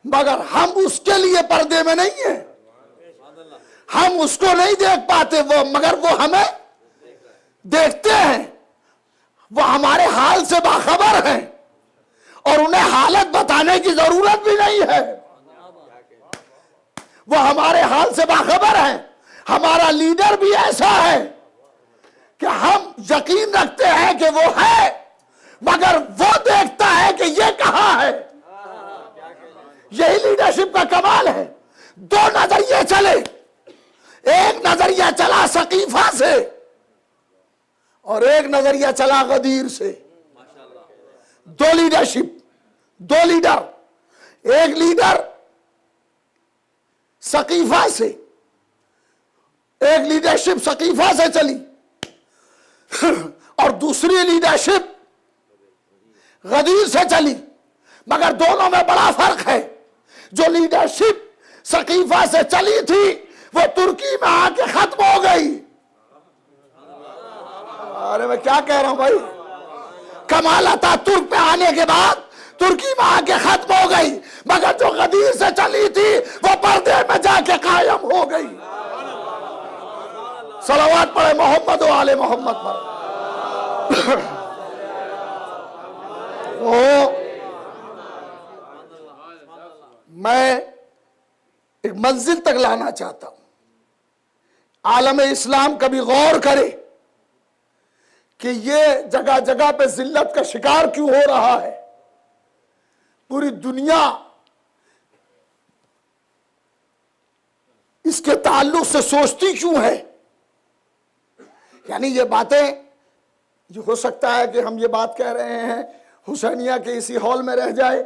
मगर हम उसके लिए पर्दे में नहीं है। हम उसको नहीं देख पाते वो, मगर वो हमें देखते हैं। वो हमारे हाल से बाखबर हैं और उन्हें हालत बताने की जरूरत भी नहीं है। वो हमारे हाल से बाखबर हैं। हमारा लीडर भी ऐसा है कि हम यकीन रखते हैं कि वो है मगर वो देखता है कि ये कहां है। यही लीडरशिप का कमाल है। दो नजरिए चले, एक नजरिया चला सकीफा से और एक नजरिया चला गदीर से। दो लीडरशिप, दो लीडर, एक लीडर सकीफा से, एक लीडरशिप सकीफा से चली और दूसरी लीडरशिप गदीर से चली। मगर दोनों में बड़ा फर्क है। जो लीडरशिप सकीफा से चली थी वो तुर्की में आके खत्म हो गई। अरे मैं क्या कह रहा हूं भाई, कमाल अतातुर्क पे आने के बाद तुर्की में आके खत्म हो गई। मगर जो गदीर से चली थी वो पर्दे में जाके कायम हो गई। सलावत पढ़े मोहम्मद वाले मोहम्मद पर। मैं एक मंजिल तक लाना चाहता हूं। आलम इस्लाम कभी गौर करे कि ये जगह जगह पे जिल्लत का शिकार क्यों हो रहा है, पूरी दुनिया इसके ताल्लुक से सोचती क्यों है। यानी ये बातें, जो हो सकता है कि हम ये बात कह रहे हैं हुसैनिया के इसी हॉल में रह जाए,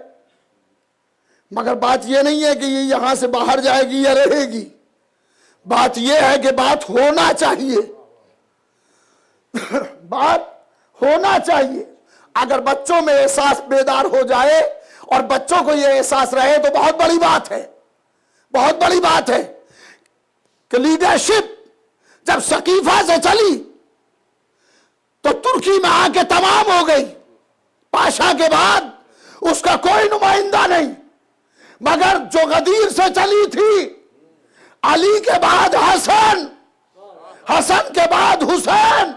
मगर बात ये नहीं है कि ये यहां से बाहर जाएगी या रहेगी। बात ये है कि बात होना चाहिए बात होना चाहिए। अगर बच्चों में एहसास बेदार हो जाए और बच्चों को यह एहसास रहे तो बहुत बड़ी बात है, बहुत बड़ी बात है कि लीडरशिप जब सकीफा से चली तो तुर्की में आके तमाम हो गई। पाशा के बाद उसका कोई नुमाइंदा नहीं, मगर जो गदीर से चली थी, अली के बाद हसन, हसन के बाद हुसैन,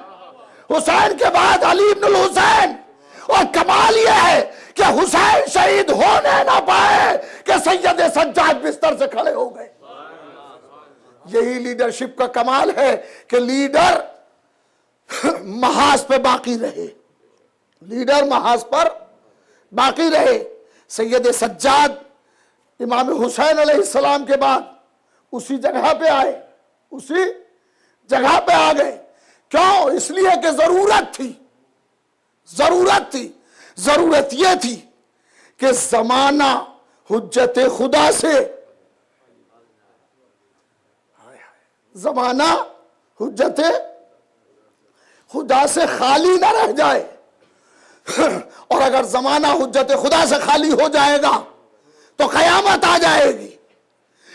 हुसैन के बाद अली इब्नुल हुसैन। और कमाल यह है कि हुसैन शहीद होने ना पाए कि सैयद सज्जाद बिस्तर से खड़े हो गए। यही लीडरशिप का कमाल है कि लीडर महाज पे बाकी रहे, लीडर महाज पर बाकी रहे। सैयद सज्जाद इमाम हुसैन अलैहिस्सलाम के बाद उसी जगह पे आए, उसी जगह पे आ गए। क्यों? इसलिए कि जरूरत थी, जरूरत थी। जरूरत यह थी कि जमाना हुज्जत खुदा से, जमाना हुज्जत खुदा से खाली ना रह जाए। और अगर जमाना हुज्जत खुदा से खाली हो जाएगा तो कयामत आ जाएगी।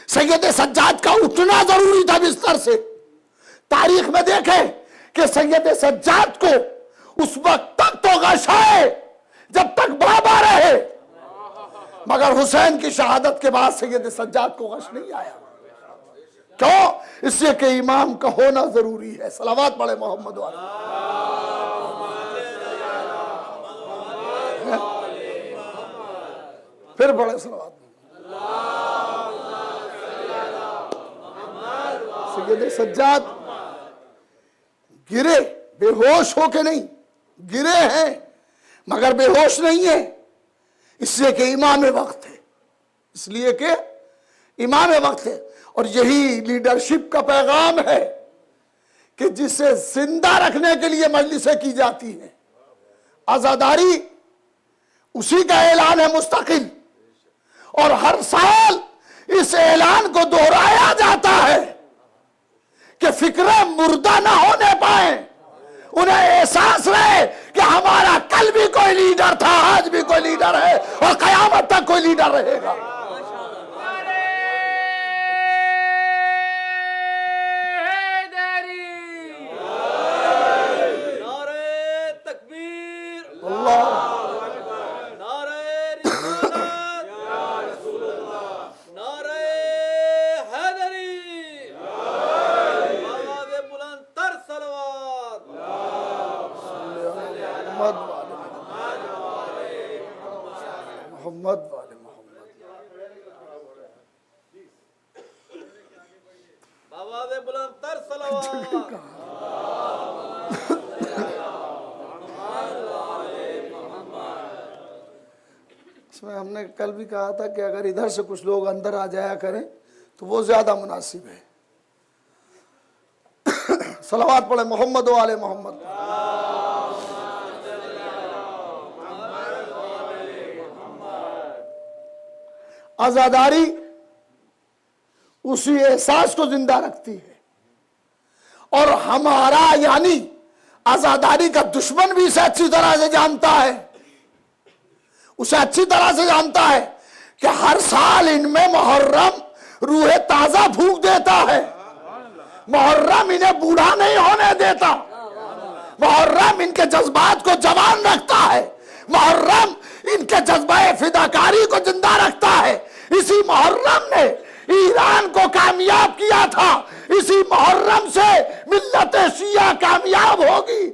सैयद सज्जाद का उठना जरूरी था बिस्तर से। तारीख में देखें कि सैयद सज्जाद को उस वक्त तक तो गशाए जब तक बाबा रहे, मगर हुसैन की शहादत के बाद सैयद सज्जाद को गश नहीं आया। क्यों? इसलिए कि इमाम का होना जरूरी है। सलावत पढ़े मोहम्मद वाले। फिर पढ़े सलावत। सैयद सज्जाद गिरे, बेहोश होके नहीं, गिरे हैं मगर बेहोश नहीं है, इसलिए कि इमाम वक्त है, इसलिए कि इमाम वक्त है। और यही लीडरशिप का पैगाम है कि जिसे जिंदा रखने के लिए मजलिसें की जाती हैं। आजादारी उसी का ऐलान है मुस्तकिल, और हर साल इस ऐलान को दोहराया जाता है कि फिक्र मुर्दा ना होने पाए, उन्हें एहसास रहे कि हमारा कल भी कोई लीडर था, आज भी कोई लीडर है और कयामत तक कोई लीडर रहेगा। मोहम्मद वाले मोहम्मद। बाबा दे बुलंद तर सलावत। इसमें हमने कल भी कहा था कि अगर इधर से कुछ लोग अंदर आ जाया करें तो वो ज्यादा मुनासिब है। सलावत पढ़े मोहम्मद वाले मोहम्मद। आजादारी उसी एहसास को जिंदा रखती है, और हमारा यानी आजादारी का दुश्मन भी इसे अच्छी तरह से जानता है, उसे अच्छी तरह से जानता है कि हर साल इनमें मुहर्रम रूह ताजा फूंक देता है। मुहर्रम इन्हें बूढ़ा नहीं होने देता, मुहर्रम इनके जज्बात को जवान रखता है, मुहर्रम इनके जज्बा फिदाकारी को जिंदा रखता है। इसी मुहर्रम ने ईरान को कामयाब किया था, इसी मुहर्रम से मिल्लत शिया कामयाब होगी।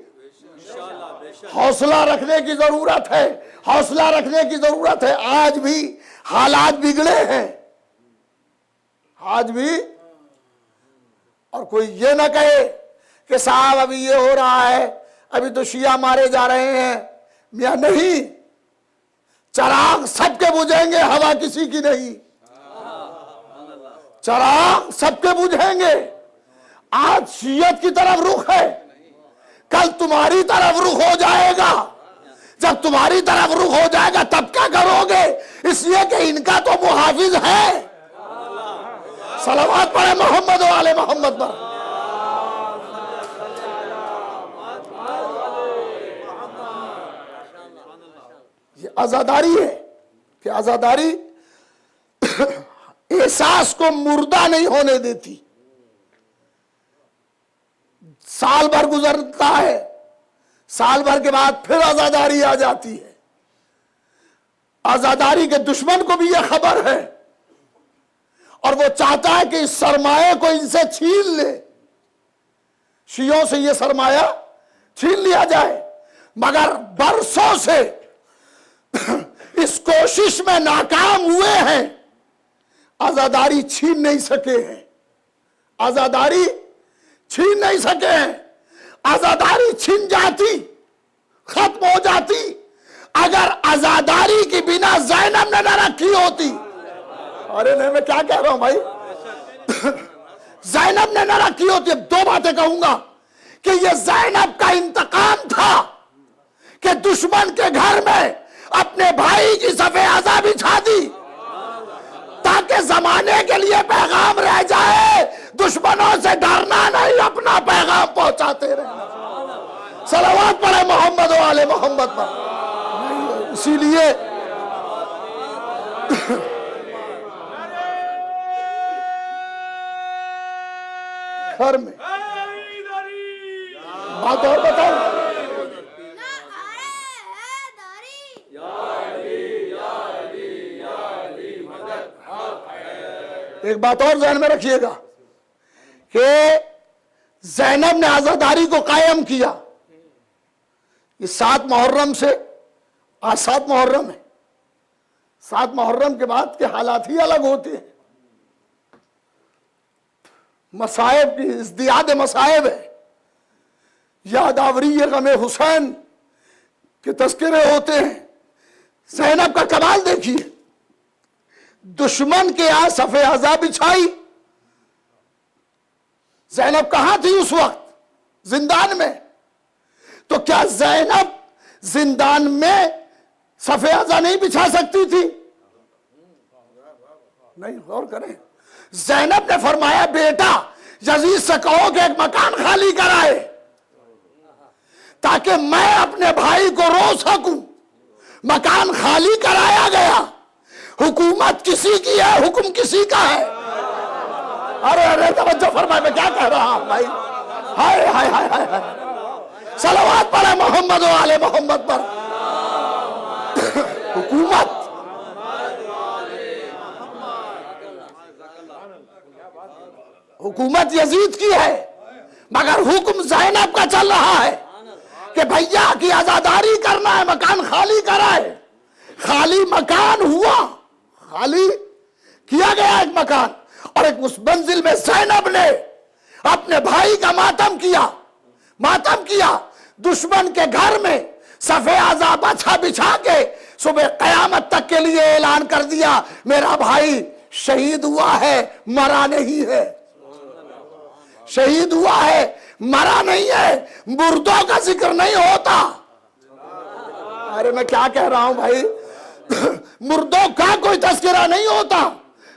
हौसला रखने की जरूरत है, हौसला रखने की जरूरत है। आज भी हालात बिगड़े हैं, आज भी। और कोई ये ना कहे कि साहब अभी ये हो रहा है, अभी तो शिया मारे जा रहे हैं। मियां नहीं, चराग सबके बुझेंगे, हवा किसी की नहीं। चराग सबके बुझेंगे। आज शियत की तरफ रुख है, कल तुम्हारी तरफ रुख हो जाएगा। जब तुम्हारी तरफ रुख हो जाएगा तब क्या करोगे? इसलिए कि इनका तो मुहाफिज है। सलावत पढ़े मोहम्मद वाले मोहम्मद पर। ये आजादारी है कि आजादारी एहसास को मुर्दा नहीं होने देती। साल भर गुजरता है, साल भर के बाद फिर आजादारी आ जाती है। आजादारी के दुश्मन को भी यह खबर है और वो चाहता है कि इस सरमाए को इनसे छीन ले। शियों से यह सरमाया छीन लिया जाए, मगर बरसों से इस कोशिश में नाकाम हुए हैं। आजादारी छीन नहीं सके हैं, आजादारी छीन नहीं सके हैं। आजादारी छिन जाती, खत्म हो जाती अगर आजादारी की बिना ज़ैनब ने न रखी होती। अरे नहीं, मैं क्या कह रहा हूं भाई, ज़ैनब ने न रखी होती। अब दो बातें कहूंगा कि यह ज़ैनब का इंतकाम था कि दुश्मन के घर में अपने भाई की सफ़े आज़ा बिछा दी ताकि जमाने के लिए पैगाम रह जाए, दुश्मनों से डरना नहीं, अपना पैगाम पहुंचाते रहे। सलावत पढ़े मोहम्मद वाले मोहम्मद पर। इसीलिए घर में बात और बताओ। एक बात और ध्यान में रखिएगा कि ज़ैनब ने आजादारी को कायम किया। इस 7 मुहर्रम से, आज 7 मुहर्रम है, 7 मुहर्रम के बाद के हालात ही अलग होते हैं। मसाइब की इज़्दियाद मसाइब है, यादावरी गमे हुसैन के तस्करे होते हैं। ज़ैनब का कमाल देखिए, दुश्मन के यहां सफ़े आज़ा बिछाई। ज़ैनब कहां थी उस वक्त? जिंदान में। तो क्या ज़ैनब जिंदान में सफ़े आज़ा नहीं बिछा सकती थी? नहीं, गौर करें। ज़ैनब ने फरमाया, बेटा यजीद से कहो कि एक मकान खाली कराए ताकि मैं अपने भाई को रो सकूं। मकान खाली कराया गया। हुकूमत किसी की है, हुक्म किसी का है। अरे अरे तवज्जो फरमाए, मैं क्या कह रहा हूं भाई। हाय हाय हाय हाय हाय। सलावत पढ़े मोहम्मद वाले मोहम्मद पर। हुकूमत यजीद की है, मगर हुक्म ज़ैनब का चल रहा है कि भैया की आजादारी करना है, मकान खाली कराए। खाली मकान हुआ, खाली किया गया एक मकान, और एक उस मंजिल में ज़ैनब ने अपने भाई का मातम किया। दुश्मन के घर में सफ़े आज़ा बछा बिछा के सुबह क़यामत तक के लिए ऐलान कर दिया, मेरा भाई शहीद हुआ है, मरा नहीं है। शहीद हुआ है, मरा नहीं है। मुर्दों का जिक्र नहीं होता। अरे मैं क्या कह रहा हूं भाई, मुर्दों का कोई तस्करा नहीं होता,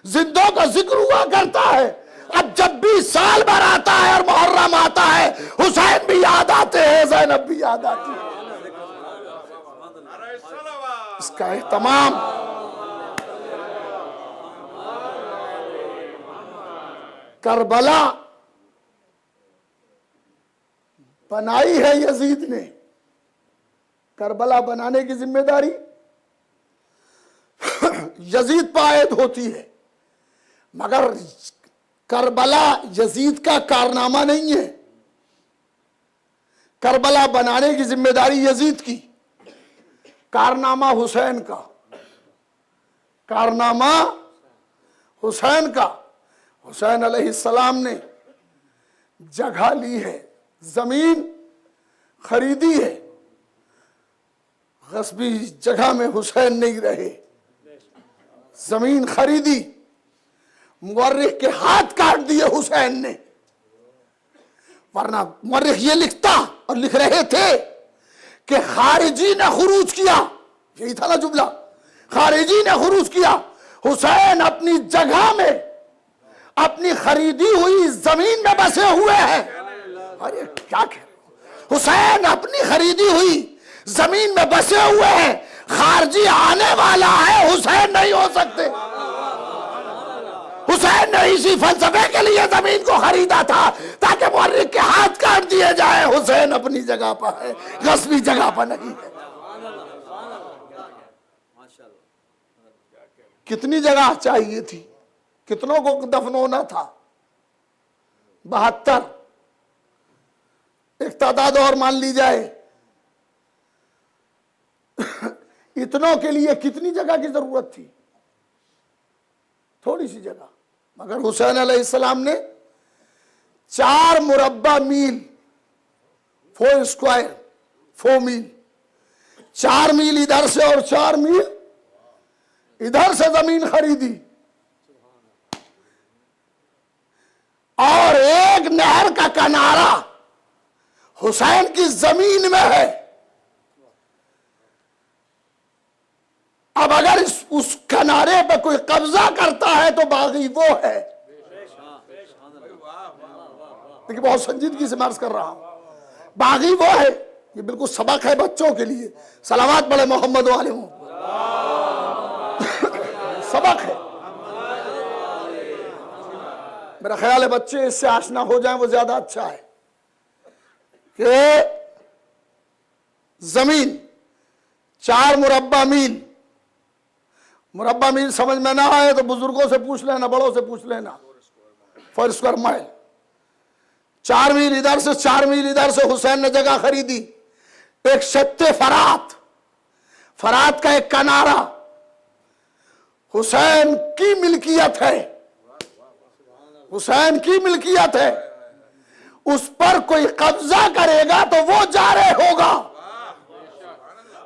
जिंदों का जिक्र हुआ करता है। अब जब भी साल भर आता है और मुहर्रम आता है, हुसैन भी याद आते हैं, ज़ैनब भी याद आती है। इसका एहतमाम करबला बनाई है यजीद ने। करबला बनाने की जिम्मेदारी यजीद पर आयद होती है, मगर करबला यजीद का कारनामा नहीं है। करबला बनाने की जिम्मेदारी यजीद की, कारनामा हुसैन का। कारनामा हुसैन का। हुसैन अलैहिस्सलाम ने जगह ली है, जमीन खरीदी है, गस्बी जगह में हुसैन नहीं रहे, जमीन खरीदी, मुअर्रिख के हाथ काट दिए हुसैन ने, वरना मुअर्रिख ये लिखता और लिख रहे थे कि खारिजी ने खुरूज किया, यही था ना जुमला, खारिजी ने खुरूज किया, हुसैन अपनी जगह में अपनी खरीदी हुई जमीन में बसे हुए हैं। अरे क्या कह रहे हो, हुसैन अपनी खरीदी हुई जमीन में बसे हुए हैं, खारजी आने वाला है, हुसैन नहीं हो सकते। हुसैन ने इसी फलसफे के लिए जमीन को खरीदा था ताकि मुअर्रिख के हाथ काट दिए जाए। हुसैन अपनी जगह पर है, गस्बी जगह पर नहीं है। कितनी जगह चाहिए थी, कितनों को दफन होना था? 72। एक तादाद और मान ली जाए, इतनों के लिए कितनी जगह की जरूरत थी? थोड़ी सी जगह। मगर हुसैन अलैहिस्सलाम ने 4 मुरब्बा मील, 4 स्क्वायर, 4 मील, 4 मील इधर से और 4 मील इधर से जमीन खरीदी, और एक नहर का किनारा हुसैन की जमीन में है। अब अगर उस किनारे पर कोई कब्जा करता है तो बागी वो है। देखिए बहुत संजीदगी से मार्च कर रहा हूं, बागी वो है। ये बिल्कुल सबक है बच्चों के लिए। सलावत पढ़े मोहम्मद वाले मोहम्मद, सबक है। मेरा ख्याल है बच्चे इससे आशना हो जाएं वो ज्यादा अच्छा है कि जमीन 4 मुरब्बा मील, मुरब्बा मील समझ में ना आए तो बुजुर्गों से पूछ लेना, बड़ों से पूछ लेना, 4 स्क्वायर माइल। 4 मील इधर से 4 मील इधर से हुसैन ने जगह खरीदी। एक शत्ते फरात, फरात का एक किनारा हुसैन की मिल्कियत है, हुसैन की मिल्कियत है। उस पर कोई कब्जा करेगा तो वो जारे होगा।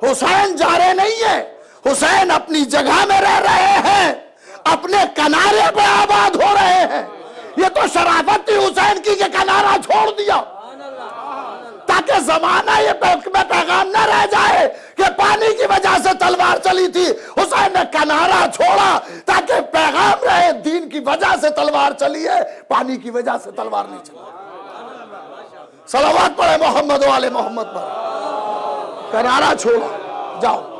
हुसैन जारे नहीं है, हुसैन अपनी जगह में रह रहे हैं, अपने किनारे पे आबाद हो रहे हैं। ये तो शराफत थी हुसैन की कि किनारा छोड़ दिया ताकि जमाना ये पैगाम न रह जाए कि पानी की वजह से तलवार चली थी। हुसैन ने किनारा छोड़ा ताकि पैगाम रहे दीन की वजह से तलवार चली है, पानी की वजह से तलवार नहीं चली। सलावत पढ़े मोहम्मद वाले मोहम्मद पर। किनारा छोड़ा, जाओ।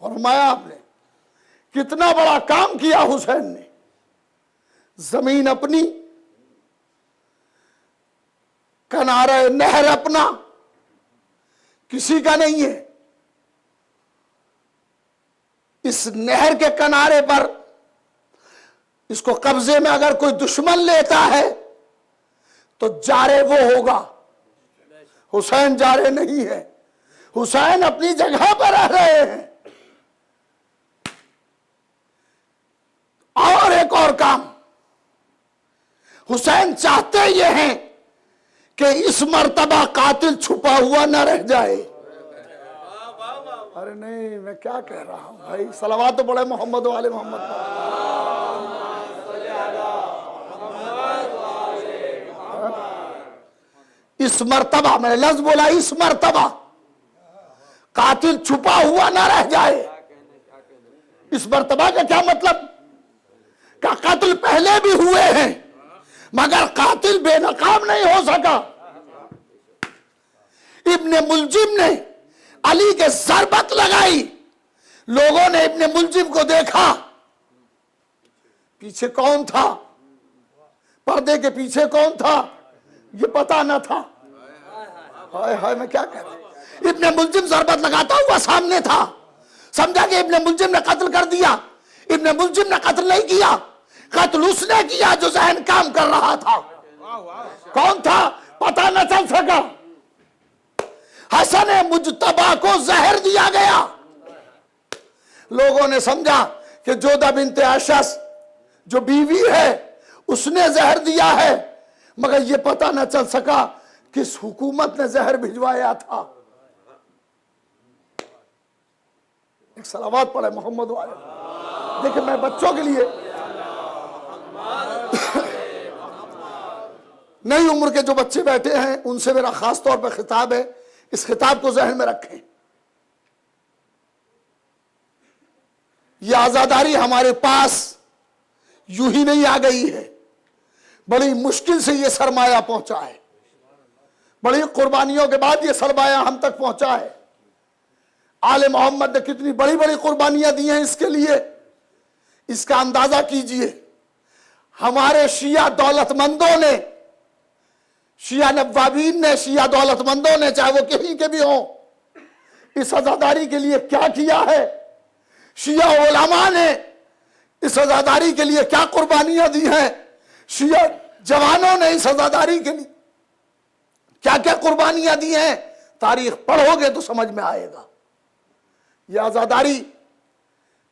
और मैं आपने कितना बड़ा काम किया हुसैन ने। जमीन अपनी, किनारा नहर अपना, किसी का नहीं है। इस नहर के किनारे पर इसको कब्जे में अगर कोई दुश्मन लेता है तो जारे वो होगा। हुसैन जारे नहीं है, हुसैन अपनी जगह पर रह रहे हैं। और एक और काम, हुसैन चाहते ये हैं कि इस मर्तबा कातिल छुपा हुआ न रह जाए। अरे नहीं, मैं क्या कह रहा हूं भाई, सलावत तो पढ़े मोहम्मद वाले मोहम्मद पर। इस मर्तबा, मैंने लफ्ज बोला इस मर्तबा, कातिल छुपा हुआ ना रह जाए। इस मर्तबा का क्या मतलब? का कातिल पहले भी हुए हैं मगर कातिल बेनकाम नहीं हो सका। इब्ने मुलजिम ने अली के सरबत लगाई, लोगों ने इब्ने मुलजिम को देखा, पीछे कौन था, पर्दे के पीछे कौन था ये पता न था। हाय हाय, मैं क्या कह रहा हूं। इब्ने मुलजिम सरबत लगाता हुआ सामने था, समझा कि इब्ने मुलजिम ने कत्ल कर दिया। इब्ने मुलजिम ने कत्ल नहीं किया, कत्ल उसने किया जो जहन काम कर रहा था। कौन था? पता न चल सका। हसन मुजतबा को जहर दिया गया। लोगों ने समझा कि जोधा बिनते अशस जो बीवी है उसने जहर दिया है, मगर यह पता न चल सका किस हुकूमत ने जहर भिजवाया था। एक सलावत पढ़े मोहम्मद वाले। देखिए मैं बच्चों के लिए, नई उम्र के जो बच्चे बैठे हैं उनसे मेरा खास तौर पर खिताब है, इस खिताब को जहन में रखें। यह आजादारी हमारे पास यूं ही नहीं आ गई है, बड़ी मुश्किल से यह सरमाया पहुंचा है। बड़ी कुर्बानियों के बाद यह सरमाया हम तक पहुंचा है। आले मोहम्मद ने कितनी बड़ी बड़ी कुर्बानियां दी हैं इसके लिए, इसका अंदाजा कीजिए। हमारे शिया दौलतमंदों ने, शिया नवाबीन ने, शिया दौलतमंदों ने, चाहे वो कहीं के भी हों, इस आजादारी के लिए क्या किया है। शिया उलमा ने इस आजादारी के लिए क्या कुर्बानियां दी हैं। शिया जवानों ने इस आजादारी के लिए क्या क्या कुर्बानियां दी हैं। तारीख पढ़ोगे तो समझ में आएगा। यह आजादारी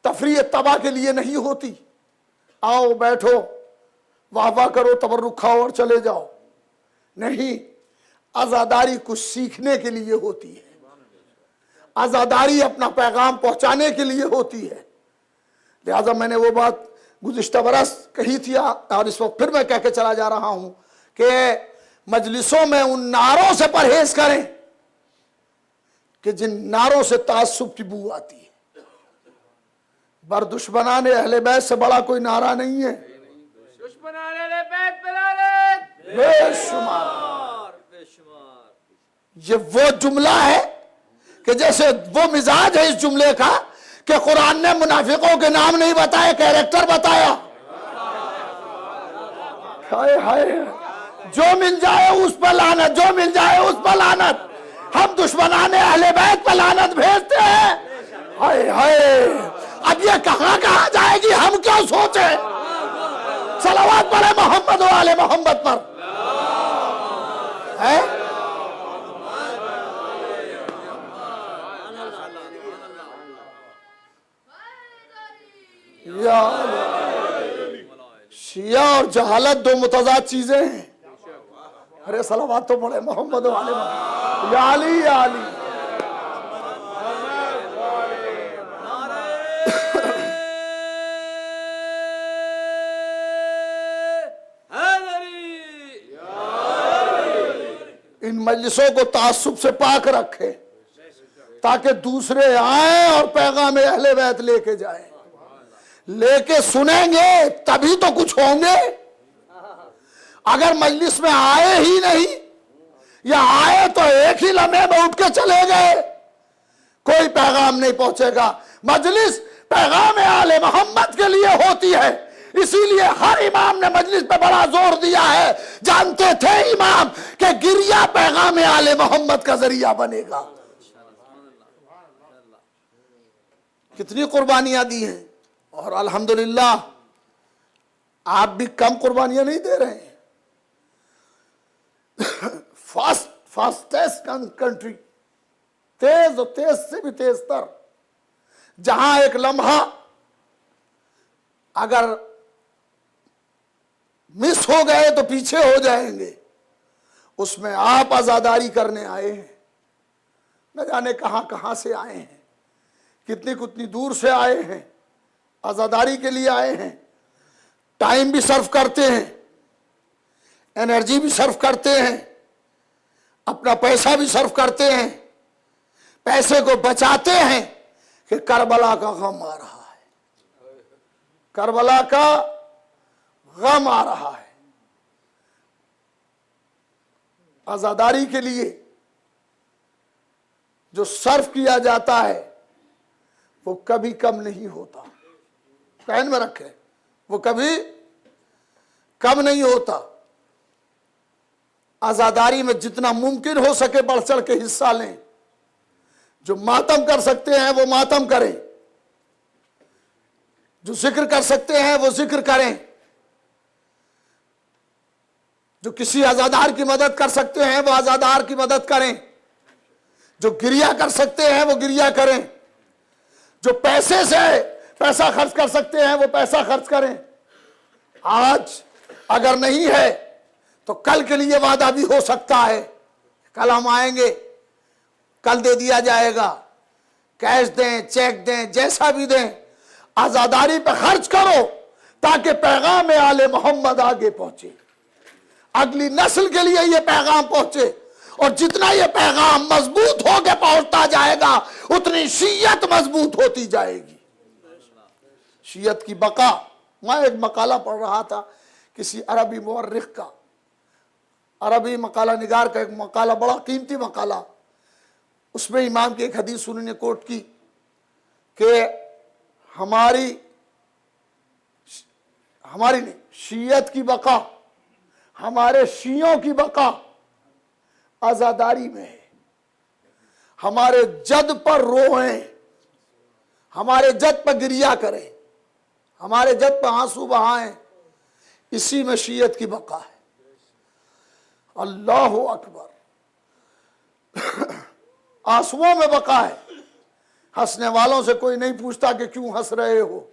तफरीह तबाह के लिए नहीं होती, आओ बैठो वाह वाह करो तबर्रुक खाओ और चले जाओ। नहीं, आजादारी कुछ सीखने के लिए होती है। आजादारी अपना पैगाम पहुंचाने के लिए होती है। लिहाजा मैंने वो बात गुज़िश्ता बरस कही थी और इस वक्त फिर मैं कह के चला जा रहा हूं कि मजलिसों में उन नारों से परहेज करें कि जिन नारों से तासुब की बू आती है। बरदुश्मनाने अहले बैत से बड़ा कोई नारा नहीं है। बेशुमार। ये वो जुमला है कि जैसे वो मिजाज है इस जुमले का कि कुरान ने मुनाफिकों के नाम नहीं बताए, कैरेक्टर बताया। हाय हाय, जो मिल जाए उस पर लानत, जो मिल जाए उस पर लानत। हम दुश्मनाने अहले बैत पर लानत भेजते हैं। हाय हाय, अब ये कहां कहां जाएगी हम क्या सोचे। सलावत पढ़े मोहम्मद वाले मोहम्मद पर है। शिया और जहालत दो मुतजाद चीजें हैं। अरे सलावत तो पढ़े मोहम्मद वाले या अली या अली। इन मजलिसों को तासुब से पाक रखे ताकि दूसरे आए और पैगाम अहले बैत लेके जाए। लेके सुनेंगे तभी तो कुछ होंगे। अगर मजलिस में आए ही नहीं या आए तो एक ही लम्हे में उठ के चले गए, कोई पैगाम नहीं पहुंचेगा। मजलिस पैगाम आले मोहम्मद के लिए होती है, इसीलिए हर इमाम ने मजलिस पे बड़ा जोर दिया है। जानते थे इमाम कि गिरिया पैगाम आले मोहम्मद का जरिया बनेगा। कितनी कुर्बानियां दी हैं और अल्हम्दुलिल्लाह आप भी कम कुर्बानियां नहीं दे रहे हैं। फास्टेस्ट कंट्री, तेज और तेज से भी तेज तर, जहां एक लम्हा अगर मिस हो गए तो पीछे हो जाएंगे, उसमें आप आजादारी करने आए हैं। न जाने कहां कहां से आए हैं, कितनी कितनी दूर से आए हैं, आजादारी के लिए आए हैं। टाइम भी सर्व करते हैं, एनर्जी भी सर्व करते हैं, अपना पैसा भी सर्व करते हैं। पैसे को बचाते हैं कि करबला का गम आ रहा है, करबला का गम आ रहा है। आजादारी के लिए जो सर्व किया जाता है वो कभी कम नहीं होता। ध्यान में रखें, वो कभी कम नहीं होता। आजादारी में जितना मुमकिन हो सके बढ़ चढ़ के हिस्सा लें। जो मातम कर सकते हैं वो मातम करें, जो जिक्र कर सकते हैं वो जिक्र करें। जो किसी आजादार की मदद कर सकते हैं वो आजादार की मदद करें, जो गिरिया कर सकते हैं वो गिरिया करें, जो पैसे से पैसा खर्च कर सकते हैं वो पैसा खर्च करें। आज अगर नहीं है तो कल के लिए वादा भी हो सकता है, कल हम आएंगे, कल दे दिया जाएगा, कैश दें, चेक दें, जैसा भी दें, आजादारी पे खर्च करो ताकि पैगाम आले मोहम्मद आगे पहुंचे, अगली नस्ल के लिए यह पैगाम पहुंचे। और जितना यह पैगाम मजबूत होकर पहुंचता जाएगा उतनी शीयत मजबूत होती जाएगी। शीयत की बका, मैं एक मकाला पढ़ रहा था किसी अरबी मुअर्रिख का, अरबी मकाला निगार का एक मकाला, बड़ा कीमती मकाला। उसमें इमाम की एक हदीस उन्होंने कोट की कि हमारी नहीं, शीयत की बका, हमारे शियों की बका आजादारी में है। हमारे जद पर रोएं, हमारे जद पर गिरिया करें, हमारे जद पर आंसू बहाएं, इसी में शीयत की बका है। अल्लाह अकबर। आंसुओं में बका है। हंसने वालों से कोई नहीं पूछता कि क्यों हंस रहे हो,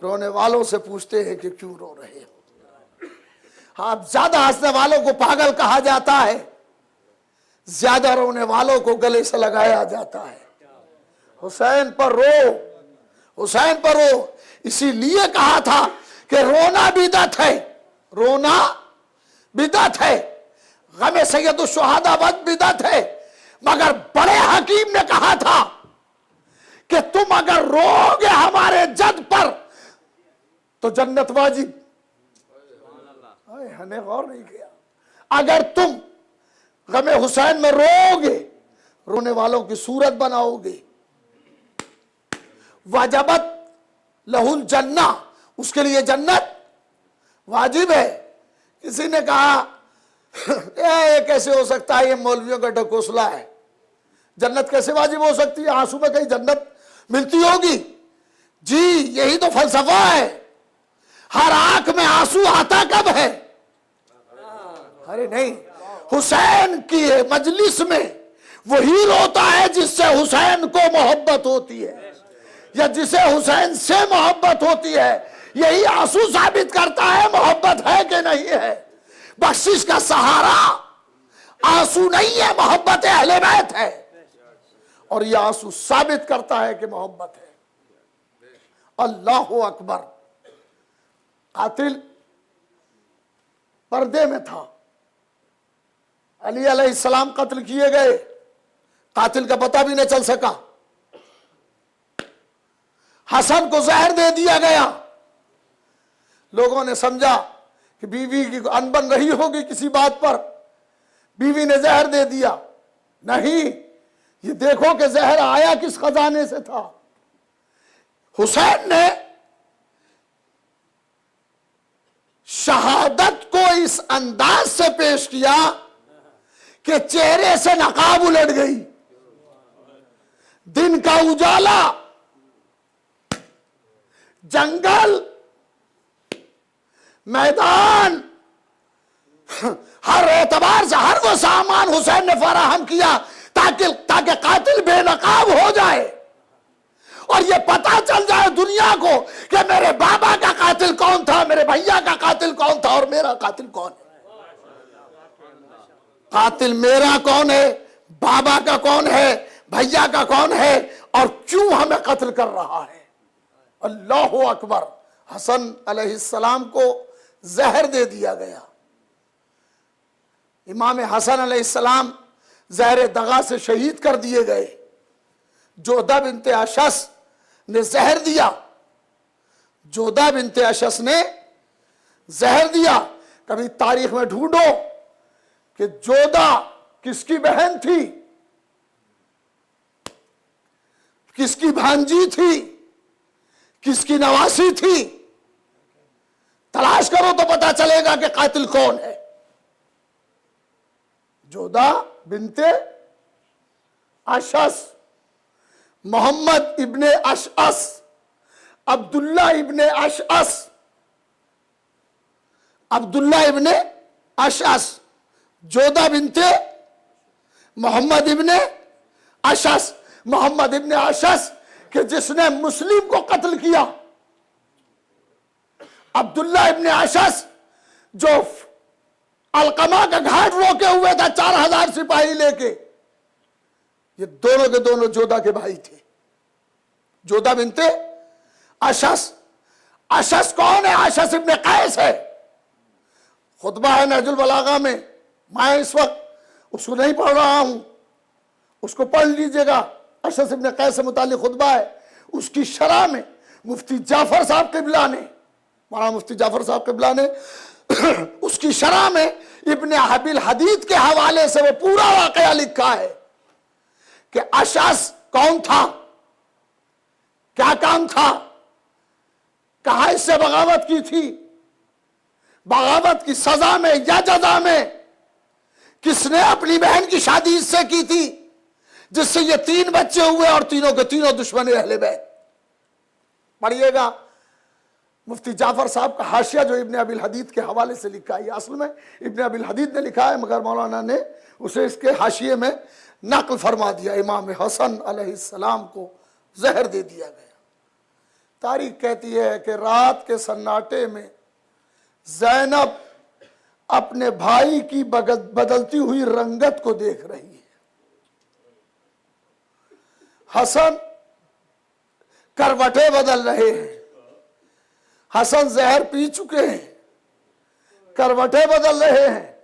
रोने वालों से पूछते हैं कि क्यों रो रहे हो। हाँ, ज्यादा हंसने वालों को पागल कहा जाता है, ज्यादा रोने वालों को गले से लगाया जाता है। हुसैन पर रो, हुसैन पर रो। इसीलिए कहा था कि रोना बिदअत है, रोना बिदअत है, गमे सैयद शुहादा बिदअत है। मगर बड़े हकीम ने कहा था कि तुम अगर रोगे हमारे जद पर तो जन्नत वाजिब। हमने गौर नहीं किया। अगर तुम गमे हुसैन में रोगे, रोने वालों की सूरत बनाओगे, वाजबत लहुल जन्ना, उसके लिए जन्नत वाजिब है। किसी ने कहा ये कैसे हो सकता है, ये मौलवियों का ढकोसला है, जन्नत कैसे वाजिब हो सकती है, आंसू में कहीं जन्नत मिलती होगी? जी यही तो फलसफा है। हर आंख में आंसू आता कब है? अरे नहीं, हुसैन की मजलिस में वही रोता है जिससे हुसैन को मोहब्बत होती है या जिसे हुसैन से मोहब्बत होती है। यही आंसू साबित करता है मोहब्बत है कि नहीं है। बख्शिश का सहारा आंसू नहीं है, मोहब्बत अहले बैत है। और यह आंसू साबित करता है कि मोहब्बत है। अल्लाह अकबर। कातिल पर्दे में था, अली अलैहिस्सलाम कत्ल किए गए, कातिल का पता भी नहीं चल सका। हसन को जहर दे दिया गया। लोगों ने समझा कि बीवी की अनबन रही होगी किसी बात पर, बीवी ने जहर दे दिया। नहीं, ये देखो कि जहर आया किस खजाने से था। हुसैन ने शहादत को इस अंदाज से पेश किया कि चेहरे से नकाब उलट गई। दिन का उजाला, जंगल, मैदान, हर एतबार से हर वो सामान हुसैन ने फराहम किया ताकि कातिल बेनकाब हो जाए और ये पता चल जाए दुनिया को कि मेरे बाबा का कातिल कौन था, मेरे भैया का कातिल कौन था और मेरा कातिल कौन है। कातिल मेरा कौन है, बाबा का कौन है, भैया का कौन है और क्यों हमें कत्ल कर रहा है। अल्लाह अकबर। हसन अलैहिस्सलाम को जहर दे दिया गया। इमाम हसन अलैहिस्सलाम जहर दगा से शहीद कर दिए गए। जोधा बिनते अशस ने जहर दिया, जोधा बिनते अशस ने जहर दिया। कभी तारीख में ढूंढो कि जोधा किसकी बहन थी, किसकी भांजी थी, किसकी नवासी थी। तलाश करो तो पता चलेगा कि कातिल कौन है। जोधा बिनते अशस, मोहम्मद इब्ने अशअस, अब्दुल्ला इब्ने अशअस, अब्दुल्ला इब्ने अशस, जोधा बिनते मोहम्मद इब्ने अशस, मोहम्मद इब्ने अशस कि जिसने मुस्लिम को कत्ल किया। अब्दुल्ला इब्ने अशस जो अलकमा का घाट रोके हुए था 4000 सिपाही लेके, ये दोनों के दोनों जोधा के भाई थे। जोधा बिनते अशस, अशस कौन है? अशस इब्ने कैस है। खुतबा है नहजुल बलागा में, मैं इस वक्त उसको नहीं पढ़ रहा हूं, उसको पढ़ लीजिएगा। अशस इब्ने कैस से मुतालिक खुतबा है। उसकी शरह में मुफ्ती जाफर साहब क़िबला ने, मौलाना मुफ्ती जाफर साहब क़िबला ने उसकी शरह में इब्ने अबिल हदीद के हवाले से वो पूरा वाकया लिखा है कि अशस कौन था, क्या काम था, कहां इससे बगावत की थी, बगावत की सजा में या जजा में, किसने अपनी बहन की शादी इससे की थी जिससे ये 3 बच्चे हुए और तीनों के तीनों दुश्मन अहले बैत। पढ़िएगा मुफ्ती जाफर साहब का हाशिया जो इब्ने अबिल हदीद के हवाले से लिखा है। असल में इब्ने अबिल हदीद ने लिखा है, मगर मौलाना ने उसे इसके हाशिए में नकल फरमा दिया। इमाम हसन अलैहिस्सलाम को जहर दे दिया गया। तारीख कहती है कि रात के सन्नाटे में ज़ैनब अपने भाई की बदलती हुई रंगत को देख रही है। हसन करवटें बदल रहे हैं, हसन जहर पी चुके हैं, करवटें बदल रहे हैं।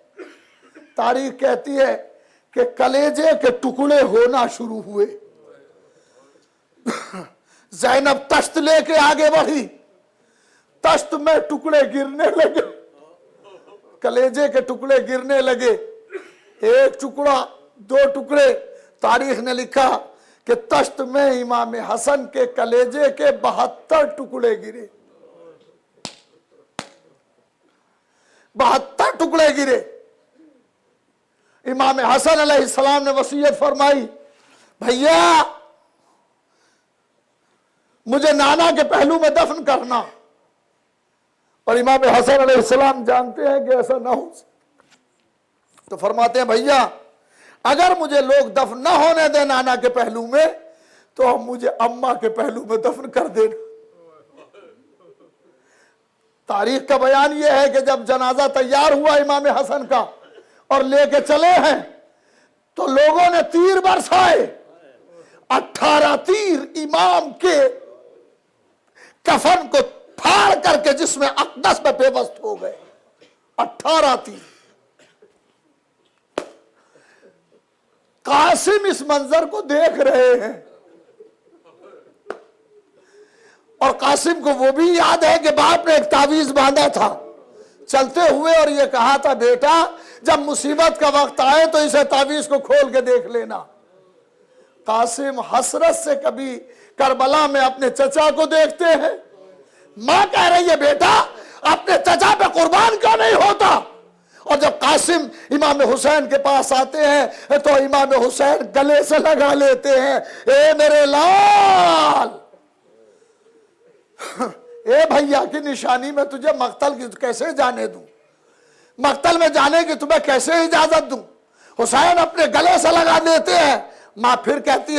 तारीख कहती है कि कलेजे के टुकड़े होना शुरू हुए। ज़ैनब तश्त लेके आगे बढ़ी, तश्त में टुकड़े गिरने लगे, कलेजे के टुकड़े गिरने लगे। 1 टुकड़ा, 2 टुकड़े। तारीख ने लिखा कि तश्त में इमाम हसन के कलेजे के 72 टुकड़े गिरे, 72 टुकड़े गिरे। इमाम हसन अलैहिस्सलाम ने वसीयत फरमाई, भैया मुझे नाना के पहलू में दफन करना। और इमाम हसन अलैहिस्सलाम जानते हैं कि ऐसा ना हो, तो फरमाते हैं भैया अगर मुझे लोग दफन न होने दें नाना के पहलू में, तो मुझे अम्मा के पहलू में दफन कर देना। तारीख का बयान यह है कि जब जनाजा तैयार हुआ इमाम हसन का और लेके चले हैं, तो लोगों ने तीर बरसाए। 18 तीर इमाम के कफन को फाड़ करके जिसमें अक़दस में बेबस्त हो गए। 18 तीर। कासिम इस मंजर को देख रहे हैं और कासिम को वो भी याद है कि बाप ने एक तावीज बांधा था चलते हुए और ये कहा था, बेटा जब मुसीबत का वक्त आए तो इसे तावीज को खोल के देख लेना। कासिम हसरत से कभी करबला में अपने चचा को देखते हैं, मां कह रही है बेटा अपने चचा पे कुर्बान क्यों नहीं होता। और जब कासिम इमाम हुसैन के पास आते हैं तो इमाम हुसैन गले से लगा लेते हैं, ए मेरे लाल, ए भैया की निशानी में तुझे मक्तल की कैसे जाने दूं, मक्तल में जाने की तुम्हें कैसे इजाजत दूं। हुसैन अपने गले से लगा देते हैं। मां फिर कहती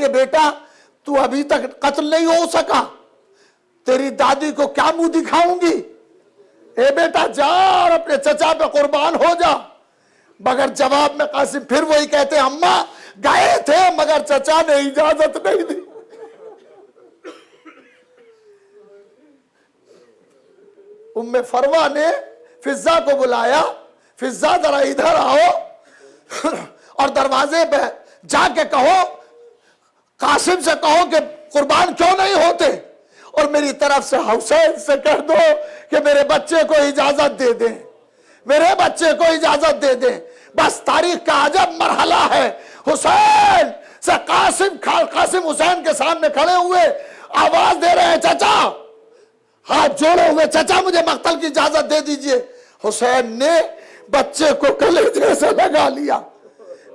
है बेटा तू अभी तक कत्ल नहीं हो सका, तेरी दादी को क्या मुंह दिखाऊंगी। ए बेटा जा और अपने चचा पे कुर्बान हो जा। मगर जवाब में कासिम फिर वही कहते हैं, अम्मा गए थे मगर चचा ने इजाजत नहीं दी। उम्मे फरवा ने फिजा को बुलाया, फिजा जरा इधर आओ और दरवाजे पे जाके कहो, कासिम से कहो कि कुर्बान क्यों नहीं होते, और मेरी तरफ से हुसैन से कह दो कि मेरे बच्चे को इजाजत दे दें, मेरे बच्चे को इजाजत दे दें। बस तारीख का अजब मरहला है। हुसैन से कासिम हुसैन के सामने खड़े हुए आवाज दे रहे हैं, चचा, हाथ जोड़े हुए, चचा मुझे मक्तल की इजाजत दे दीजिए। हुसैन ने बच्चे को कलेजे से लगा लिया,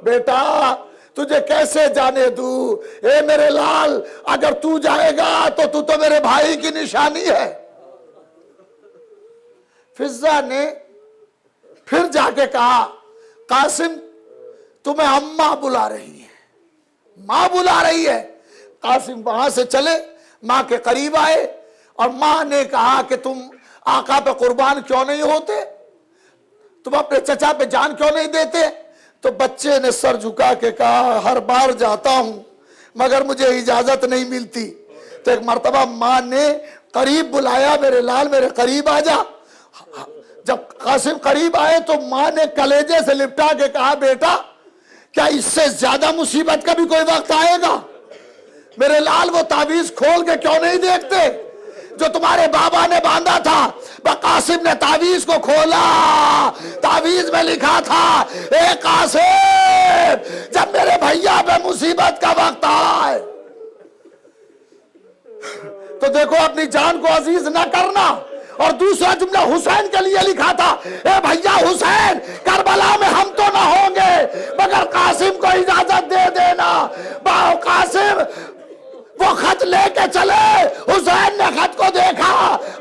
बेटा तुझे कैसे जाने दूं, ए मेरे लाल, अगर तू जाएगा तो तू तो मेरे भाई की निशानी है। फिजा ने फिर जाके कहा कासिम तुम्हें अम्मा बुला रही है, मां बुला रही है। कासिम वहां से चले, मां के करीब आए और मां ने कहा कि तुम आका पे कुर्बान क्यों नहीं होते, तुम अपने चचा पे जान क्यों नहीं देते। तो बच्चे ने सर झुका के कहा हर बार जाता हूं मगर मुझे इजाजत नहीं मिलती। तो एक मर्तबा मां ने करीब बुलाया, मेरे लाल मेरे करीब आ जा। जब कासिम करीब आए तो मां ने कलेजे से लिपटा के कहा बेटा क्या इससे ज्यादा मुसीबत का भी कोई वक्त आएगा। मेरे लाल वो तावीज खोल के क्यों नहीं देखते जो तुम्हारे बाबा ने बांधा था। कासिम ने तावीज को खोला, तावीज में लिखा था ए कासिम जब मेरे भैया पे मुसीबत का वक्त आए तो देखो अपनी जान को अजीज ना करना। और दूसरा जुमला हुसैन के लिए लिखा था ए भैया हुसैन करबला में हम तो ना होंगे मगर कासिम को इजाजत दे देना। कासिम वो खत लेके चले, हुसैन ने खत को देखा,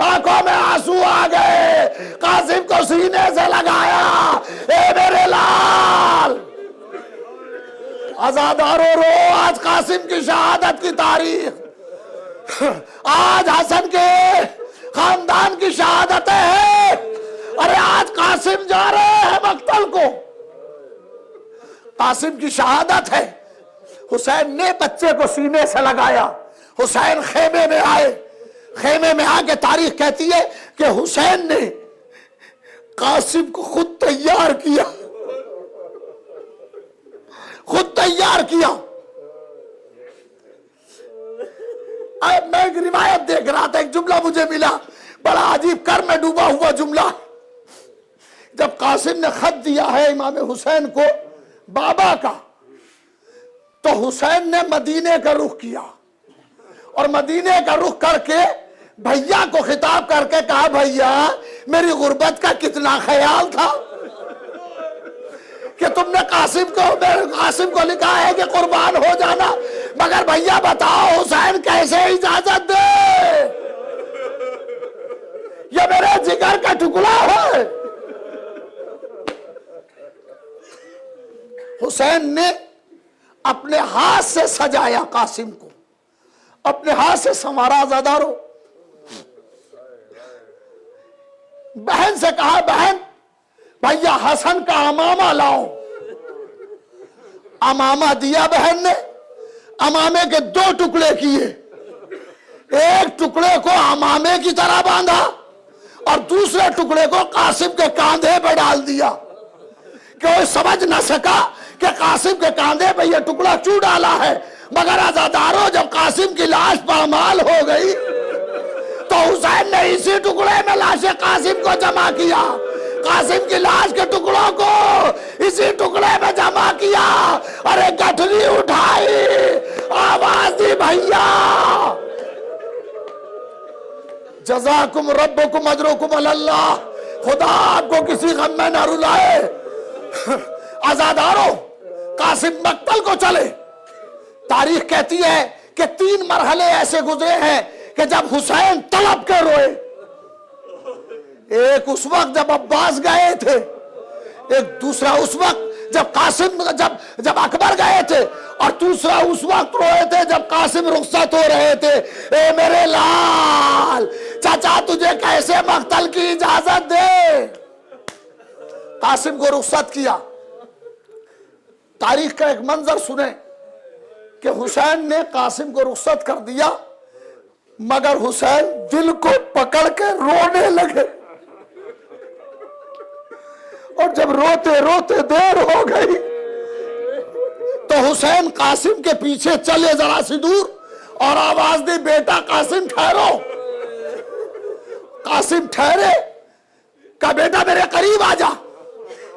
आंखों में आंसू आ गए, कासिम को सीने से लगाया। ए मेरे लाल आजादारो रो, आज कासिम की शहादत की तारीख, आज हसन के खानदान की शहादत है। अरे आज कासिम जा रहे हैं मक्तल को, कासिम की शहादत है। हुसैन ने बच्चे को सीने से लगाया, हुसैन खेमे में आए, खेमे में आके तारीख कहती है कि हुसैन ने कासिम को खुद तैयार किया, खुद तैयार किया। मैं एक रिवायत देख रहा था, एक जुमला मुझे मिला बड़ा अजीब, कर में डूबा हुआ जुमला। जब कासिम ने खत दिया है इमाम हुसैन को बाबा का, तो हुसैन ने मदीने का रुख किया और मदीने का रुख करके भैया को खिताब करके कहा भैया मेरी गुर्बत का कितना ख्याल था कि तुमने कासिम को लिखा है कि कुर्बान हो जाना, मगर भैया बताओ हुसैन कैसे इजाजत दे, ये मेरे जिगर का टुकड़ा है। हुसैन ने अपने हाथ से सजाया कासिम को, अपने हाथ से संवारा। आजादारो बहन से कहा बहन भैया हसन का अमामा लाओ, अमामा दिया बहन ने, अमामे के 2 टुकड़े किए, एक टुकड़े को अमामे की तरह बांधा और दूसरे टुकड़े को कासिम के कांधे पर डाल दिया कि वो समझ ना सका कि कासिम के कांधे पे ये टुकड़ा क्यों डाला है। मगर आजादारों जब कासिम की लाश पामाल हो गई तो हुसैन ने इसी टुकड़े में लाशे कासिम को जमा किया, कासिम की लाश के टुकड़ों को इसी टुकड़े में जमा किया। अरे गठरी उठाई, आवाज दी भैया जज़ाकुम रब्बुकुम अजरुकुम अल्लाह, खुदा आपको किसी गम में न रुलाए। आजादारों कासिम मक्तल को चले। तारीख कहती है कि 3 मरहले ऐसे गुजरे हैं कि जब हुसैन तड़प के रोए। एक उस वक्त जब अब्बास गए थे, एक दूसरा उस वक्त जब कासिम जब अकबर गए थे, और दूसरा उस वक्त रोए थे जब कासिम रुखसत हो रहे थे। ए मेरे लाल चाचा तुझे कैसे मक्तल की इजाजत दे। कासिम को रुखसत किया। तारीख का एक मंजर सुने कि हुसैन ने कासिम को रुखसत कर दिया, मगर हुसैन दिल को पकड़ के रोने लगे। और जब रोते रोते देर हो गई तो हुसैन कासिम के पीछे चले जरा सी दूर और आवाज दी बेटा कासिम ठहरो। कासिम ठहरे, कहा बेटा मेरे करीब आ जा।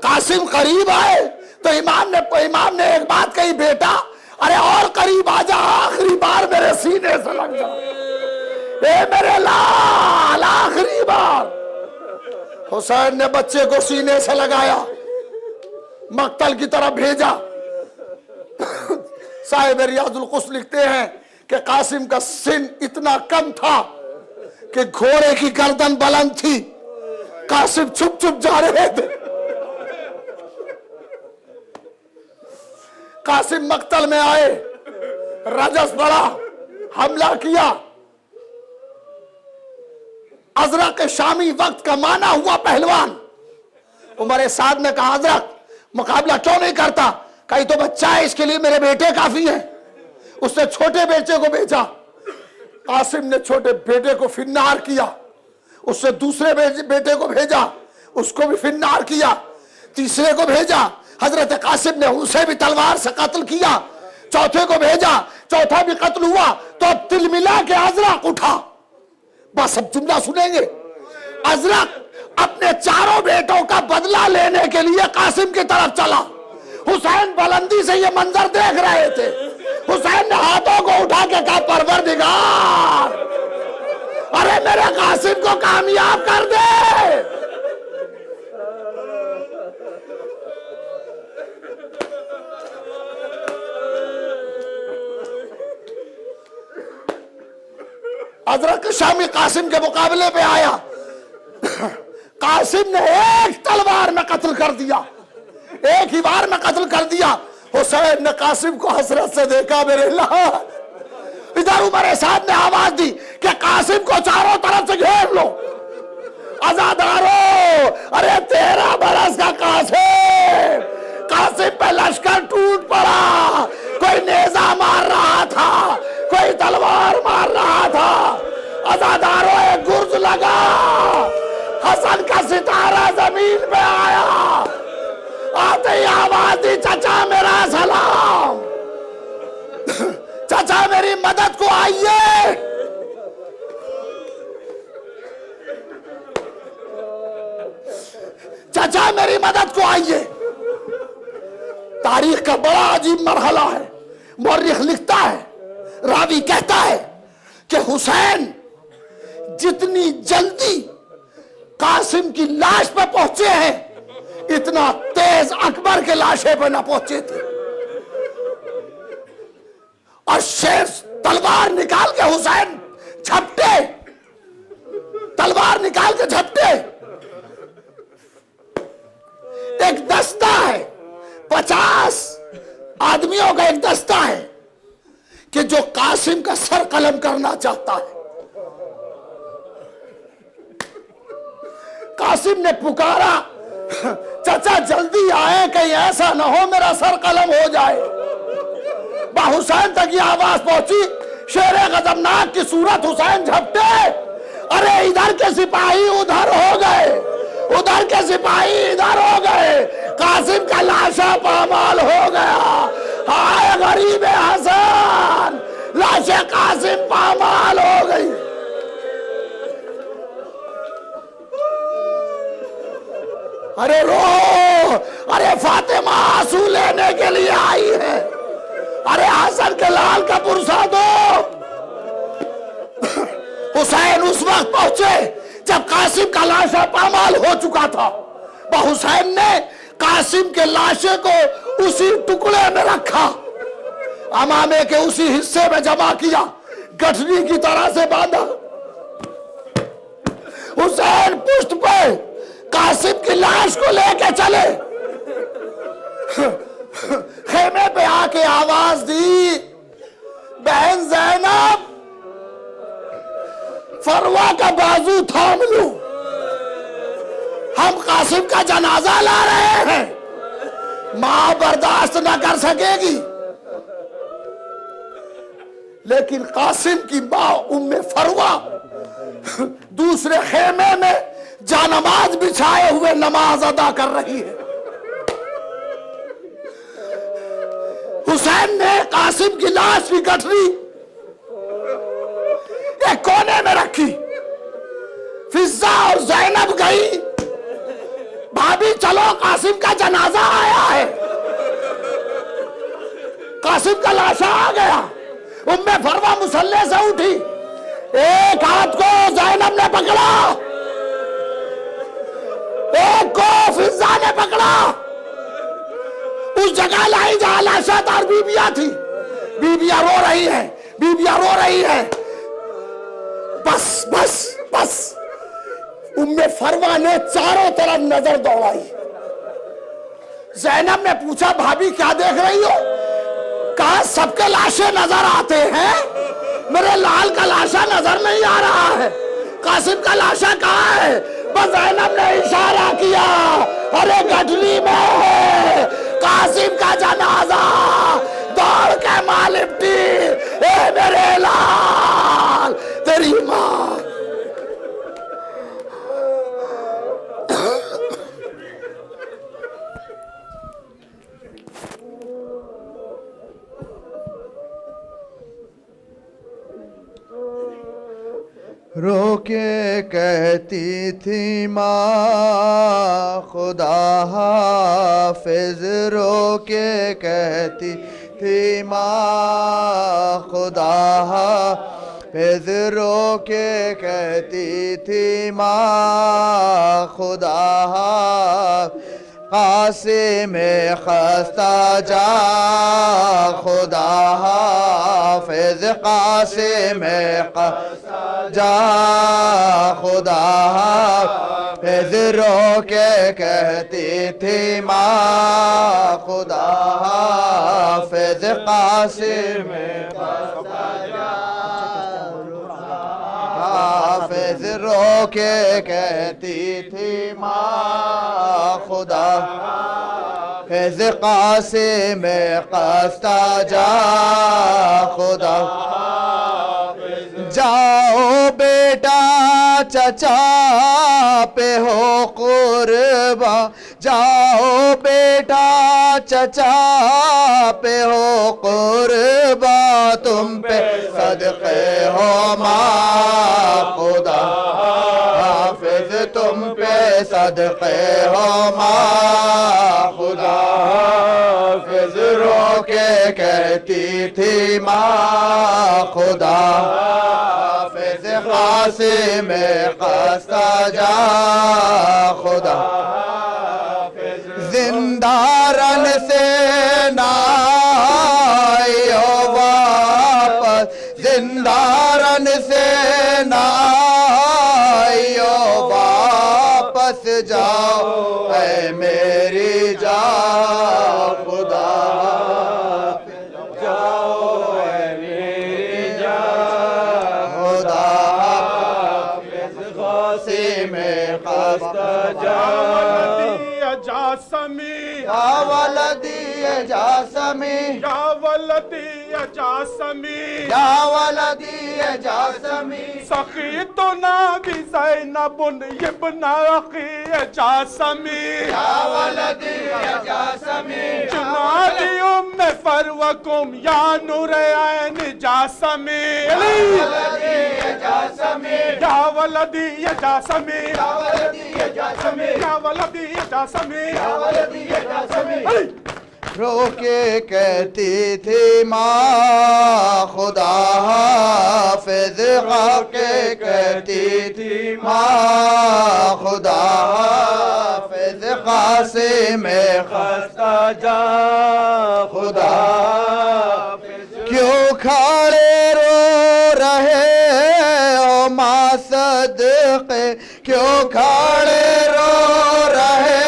कासिम करीब आए तो इमाम ने एक बात कही, बेटा अरे और करीब आ जा, आखिरी बार मेरे सीने से लग जा। ए मेरे लाल आखिरी बार। हुसैन ने बच्चे को सीने से लगाया, मक्तल की तरफ भेजा। साहिब रियाजुल कुस लिखते हैं कि कासिम का सिन इतना कम था कि घोड़े की गर्दन बुलंद थी। कासिम छुप छुप जा रहे थे। कासिम मक्तल में आए, रजस पड़ा, हमला किया। अजरक शामी वक्त का माना हुआ पहलवान उमर साद ने कहा, अजरक मुकाबला क्यों नहीं करता? कहीं तो बच्चा है, इसके लिए मेरे बेटे काफी है। उसने छोटे बेटे को भेजा, कासिम ने छोटे बेटे को फिन्नार किया। उससे दूसरे बेटे को भेजा, उसको भी फिन्नार किया। तीसरे को भेजा, हजरत कासिम ने उसे भी तलवार से कत्ल किया। चौथे को भेजा, चौथा भी कत्ल हुआ। तो अब तिल मिला के अजरक उठा। बस अब जुमला सुनेंगे। अजरक अपने चारों बेटों का बदला लेने के लिए कासिम की तरफ चला। हुसैन बुलंदी से ये मंजर देख रहे थे। हुसैन ने हाथों को उठा के कहा, परवरदिगार, अरे मेरे कासिम को कामयाब कर दे। अजरक शामी कासिम के मुकाबले पे आया। कासिम ने एक तलवार में कत्ल कर दिया, एक ही बार में कत्ल कर दिया। हुसैन ने कासिम को हसरत से देखा, मेरे लाल। इधर उमर साहब ने आवाज दी कि कासिम को चारों तरफ से घेर लो। आजादारो, अरे 13 बरस का कासिम, कासिम पे लश्कर टूट पड़ा। कोई नेजा मार रहा था, कोई तलवार मार रहा था। आजादारो, एक गुर्ज लगा, हसन का सितारा जमीन पे आया। आते ही आवाज दी, चाचा मेरा सलाम, चाचा मेरी मदद को आइए। चाचा मेरी मदद को आइए। तारीख का बड़ा अजीब मरहला है। मुअर्रिख लिखता है, रावी कहता है कि हुसैन जितनी जल्दी कासिम की लाश पर पहुंचे हैं, इतना तेज अकबर के लाशे पर न पहुंचे थे। और शेर तलवार निकाल के हुसैन झपटे, तलवार निकाल के झपटे। एक दस्ता है, 50 आदमियों का एक दस्ता है कि जो कासिम का सर कलम करना चाहता है। कासिम ने पुकारा, चाचा जल्दी आए, कहीं ऐसा ना हो मेरा सर कलम हो जाए। हुसैन तक ये आवाज पहुंची, शेरे गजबनाक की सूरत हुसैन झपटे। अरे इधर के सिपाही उधर हो गए, उधर के सिपाही इधर हो गए। कासिम का लाशा पामाल हो गया। हाय गरीब हसन, लाशे कासिम पामाल हो गई। अरे रो, अरे फातिमा आंसू लेने के लिए आई है। अरे हसन के लाल का पुरसा दो। हुसैन उस वक्त पहुंचे जब कासिम का लाशा पामाल हो चुका था। हुसैन ने कासिम के लाशे को उसी टुकड़े में रखा, अमामे के उसी हिस्से में जमा किया, गठरी की तरह से बांधा। हुसैन पुष्ट पे कासिम की लाश को लेके चले। खेमे पे आके आवाज दी, बहन ज़ैनब, फरवा का बाजू थाम लो, हम कासिम का जनाजा ला रहे हैं। मां बर्दाश्त न कर सकेगी। लेकिन कासिम की मां उम्मे फरवा दूसरे खेमे में जानमाज बिछाए हुए नमाज अदा कर रही है। हुसैन ने कासिम की लाश की गठरी एक कोने में रखी। फिजा और ज़ैनब गई, भाभी चलो कासिम का जनाजा आया है। कासिम का लाशा आ गया। उम्मे फरवा मुसल्ले से उठी, एक हाथ को ज़ैनब ने पकड़ा, एक को फिजा ने पकड़ा। उस जगह लाई जहां लाशादार बीबियां थी। बीबियां रो रही है, बीबियां रो रही है। बस बस बस। उम्मे फरवा ने चारों तरफ नजर दौड़ाई। ज़ैनब ने पूछा, भाभी क्या देख रही हो? आज सबके लाशें नजर आते हैं, मेरे लाल का लाशा नजर नहीं आ रहा है। कासिम का लाशा कहाँ है? बस ज़ैनब ने इशारा किया, अरे गठरी में है कासिम का जनाजा। दौड़ के माँ लिपटी, ए मेरे लाल तेरी माँ। रोके कहती थी माँ खुदा हाफिज, रोके कहती थी माँ खुदा हाफिज, रोके कहती थी माँ खुदा हाफिज, कासिम खस्ता जा खुदा हाफिज, कासिम खस्ता जा खुदा हाफिज, रोके कहती थी माँ खुदा हाफिज, कासिम खस्ता जा हाफिज, रोके कहती थी माँ खुदा हाफिज, कासिम खस्ता जा खुदा। जाओ बेटा चचा पे हो कुर्बा, जाओ बेटा चचा पे हो कुर्बा, तुम पे सदके हो माँ खुदा हाफिज, तुम पे सदके हो माँ खुदा हाफिज, रोके कहती थी माँ खुदा हाफिज, कासिम खस्ता जा खुदा। जिंदारन से ना आइयो वापस, जिंदारन से ना आइयो वापस, जाओ ऐ मेरी जा खुदा, जाओ ऐ मेरी जा खुदा, कासिम खस्ता जा जासमी, या वलदी जासमी, या वलदी जासमी, या वलदी जासमी, सखी तो ना भी ज़ैनबुन इब्न अखी जासमी, या वलदी जासमी, जुनादी उम्मे फरवकुम या नूर ऐन जासमी, या वलदी जासमी, या वलदी जासमी, या वलदी जासमी, या वलदी जासमी। रोके कहती थी माँ खुदा हाफिज, रोके कहती थी माँ खुदा हाफिज, कासिम खस्ता जा खुदा हाफिज, क्यों खड़े रो रहे हो माँ सदके, क्यों खड़े रो रहे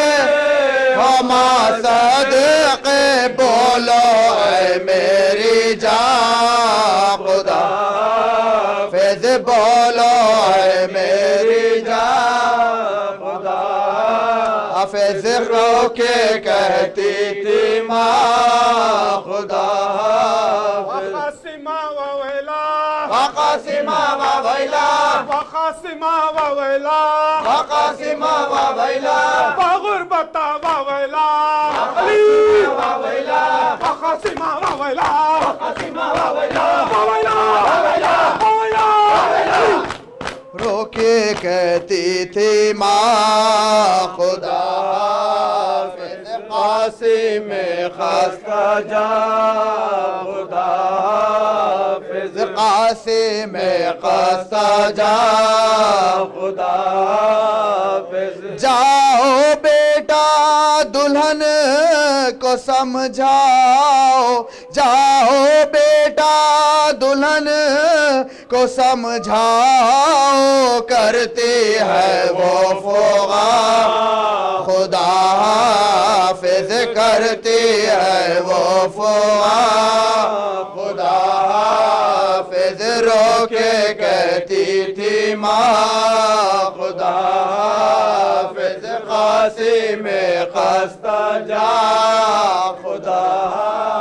हो माँ सदके, बोलो ऐ मेरी जान खुदा हाफिज, बोलो ऐ मेरी जान खुदा हाफिज, रोके कहती थी माँ खुदा हाफिज। वक़ासिमा ववैला, वक़ासिमा ववैला, वक़ासिमा ववैला, वक़ासिमा ववैला, वग़ुरबता ववैला, ववैला, वक़ासिमा ववैला, वक़ासिमा ववैला, ववैला, ववैला, ववैला। रोके कहती थी माँ खुदा हाफिज, कासिम खस्ता जा खुदा हाफिज, कासिम खस्ता जा खुदा हाफिज, जाओ बेटा दुल्हन को समझाओ, जाओ बेटा दुल्हन को समझाओ, करती है वो फुगा खुदा हाफिज, करती है वो फुगा क़ासिमा खुदा हाफ़िज़ क़ासिम ख़स्ता जा खुदा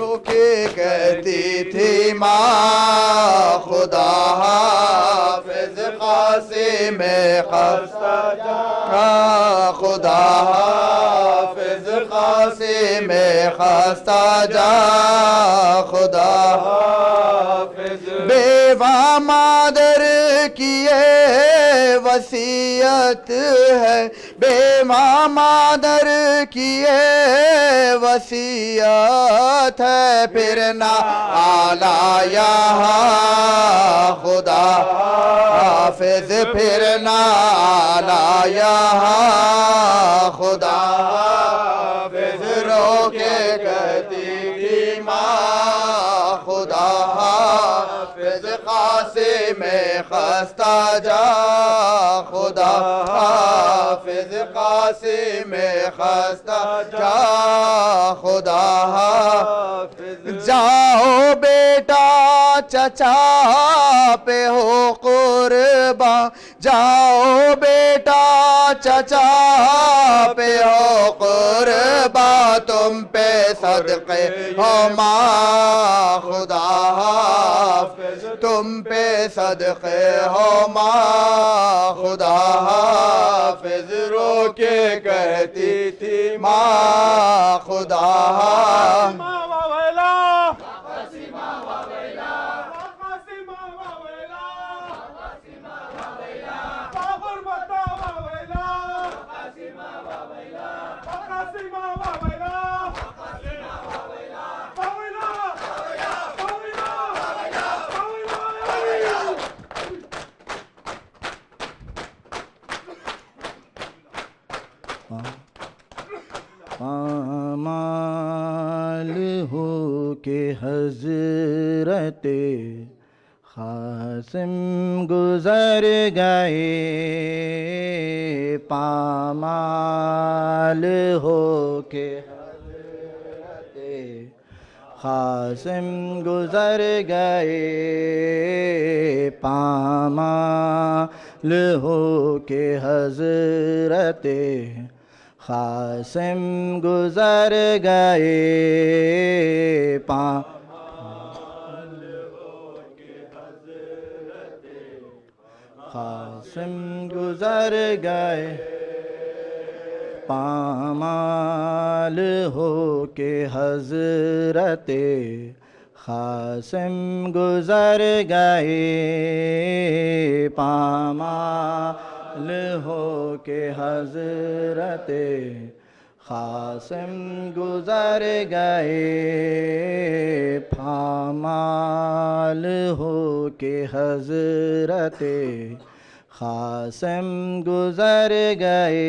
रोके कहती थी माँ खुदा हाफ़िज़ क़ासिम ख़स्ता जा खुदा हाफ़िज़ क़ासिम ख़स्ता जा खुदा हाफ़िज़ बेवा मादर की ये वसीयत है बेवा मादर की ये वसीयत है फिर ना आला यहाँ खुदा हाफ़िज़ फिर ना आला यहाँ खुदा हाफ़िज़ रोके कहती थी माँ खुदा हाफ़िज़ क़ासिम ख़स्ता जा खुदा हाफ़िज़ क़ासिम ख़स्ता जा खुदा हाफ़िज़ जाओ बेटा चचा पे हो कुर्बा जाओ बेटा चचा पे हो कुर्बा तुम पे सदक़े हो माँ खुदा हाफ़िज़ तुम पे सदक़े हो माँ खुदा हाफ़िज़ रोके कहती थी माँ खुदा हाफ़िज़ पामाल हो के हज़रते क़ासिम गुज़र गए पामाल हो के हज़रते क़ासिम गुज़र गए पामाल हो के हज़रते क़ासिम गुज़र गए क़ासिम गुज़र गए पामाल हो के हज़रते क़ासिम गुज़र गए पामाल हो के हज़रते क़ासिम गुज़र गए पामाल हो के हज़रते क़ासिम गुज़र गए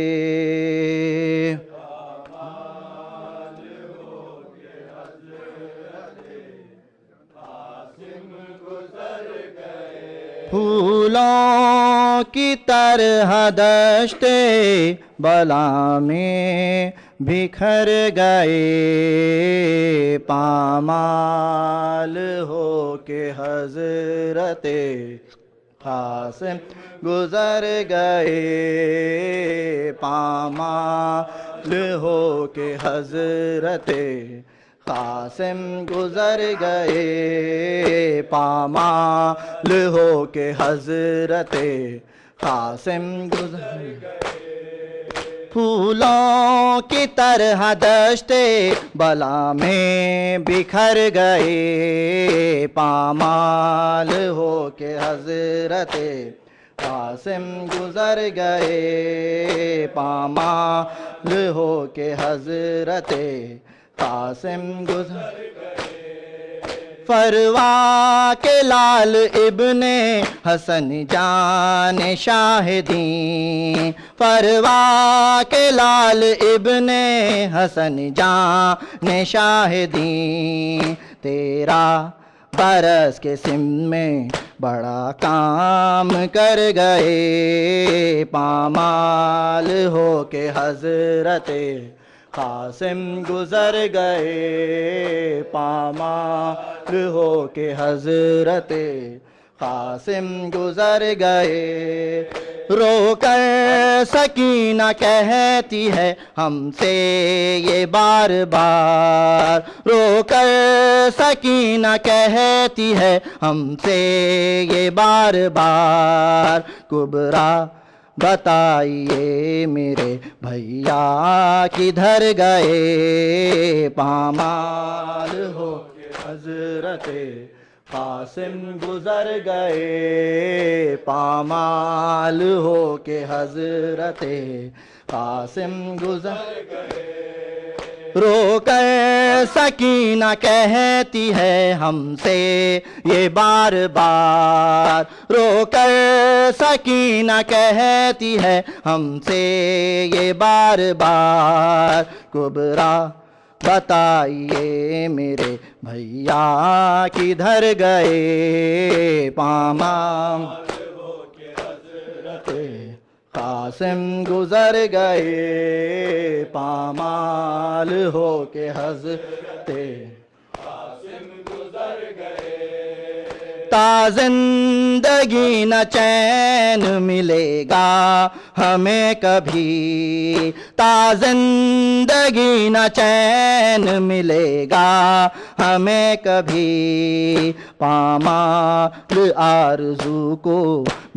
फूलों की तरह दश्ते बला में बिखर गए पामाल हो के हज़रते क़ासिम गुज़र गए पामाल हो के हज़रते क़ासिम गुज़र गए पामाल हो के हज़रते क़ासिम गुज़र फूलों की तरह दश्ते बला में बिखर गए पामाल हो के हज़रते क़ासिम गुज़र गए पामाल हो के हज़रते क़ासिम गुज़र फरवा के लाल इब्ने हसन जान शाहिदी फरवा के लाल इब्ने हसन जान शाहिदी तेरा बरस के सिंध में बड़ा काम कर गए, पामाल हो के हजरते कासिम गुजर गए, पामाल हो के हजरते कासिम गुजर गए। रोकर सकीना कहती है हमसे ये बार बार, रोकर सकीना कहती है हमसे ये बार बार, कुबरा बताइए मेरे भैया किधर गए, पामाल हो के हजरते कासिम गुजर गए, पामाल हो के हजरते कासिम गुजर गए। रोकर सकीना कहती है हमसे ये बार बार, रोकर सकीना कहती है हमसे ये बार बार, कुबरा बताइए मेरे भैया किधर गए, पामाल हो के हजरते कासिम गुजर गए, पामाल हो के हजरते कासिम गुजर गए। ता जिंदगी न चैन मिलेगा हमें कभी, ता जिंदगी न चैन मिलेगा हमें कभी, पामाल आरज़ू को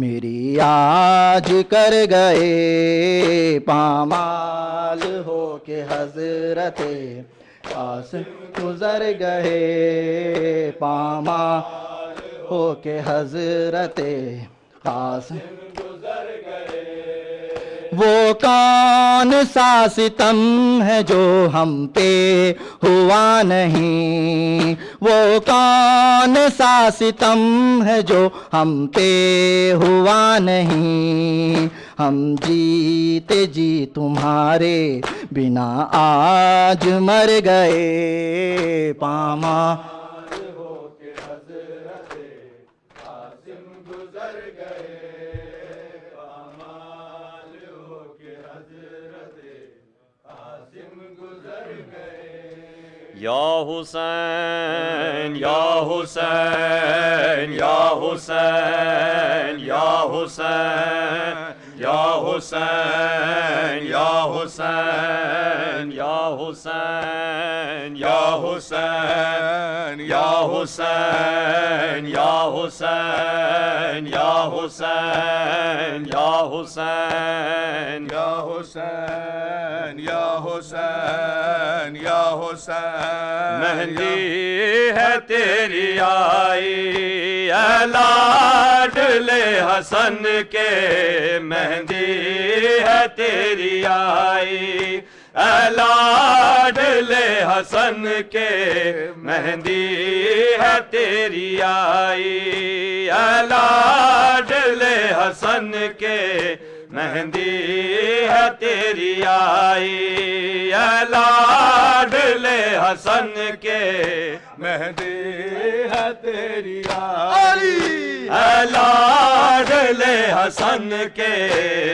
मेरी आज कर गए, पामाल हो के हजरते कासिम गुजर गए, पामाल हो के हजरते कासिम गुजर गए। वो कौन सा सितम है जो हम पे हुआ नहीं, वो कौन सा सितम है जो हम पे हुआ नहीं, हम जीते जी तुम्हारे बिना आज मर गए, पामाल या हुसैन या हुसैन या हुसैन या हुसैन या हुसैन या हुसैन या हुसैन या हुसैन या हुसैन या हुसैन या हुसैन या हुसैन या हुसैन या हुसैन या हुसैन। मेहंदी है तेरी आई लाडले हसन के, मेहंदी है तेरी आई लाडले हसन के, मेहंदी है तेरी आई लाडले हसन के, मेहंदी है तेरी आई लाडले हसन के, मेहंदी है तेरी आई लाडले हसन के,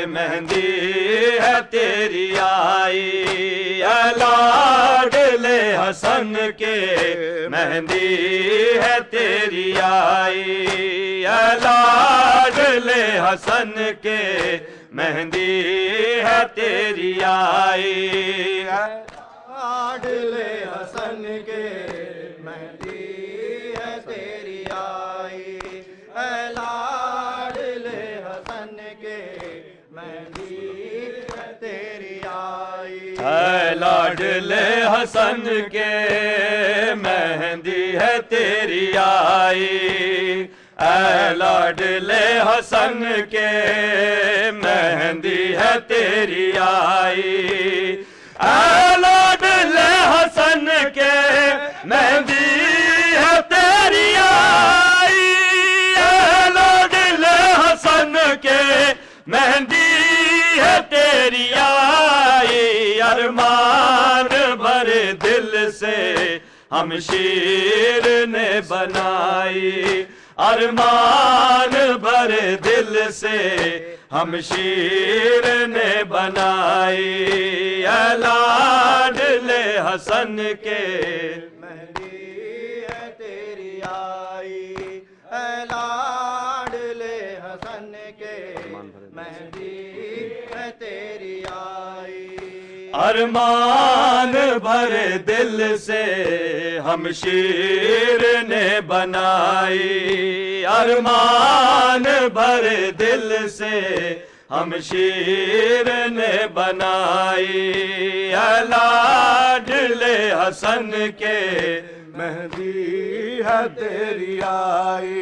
मेहंदी है तेरी आई लाडले हसन के, मेहंदी है तेरी आई लाडले हसन के, मेहंदी है तेरी आई लाडले हसन के, मेहंदी है तेरी आई लाडले हसन के, मेहंदी है तेरी आई लाडले हसन के, मेहंदी है तेरी आई लाडले हसन के, मेहंदी है तेरी आई लाडले हसन के, मेहंदी है तेरी आई लाडले हसन के, मेहंदी है तेरी आई। अरमान भरे दिल से हमशीर ने बनाई। अरमान भरे दिल से हमशीर ने बनाई। ऐ लाडले हसन के मेहंदी है तेरी आई, ऐ लाडले हसन के मेहंदी है तेरी आई। अरमान भरे दिल से हमशीर ने बनाई। अरमान भरे दिल से हमशीर ने बनाई। ऐ लाडले हसन के मेहंदी है तेरी आई।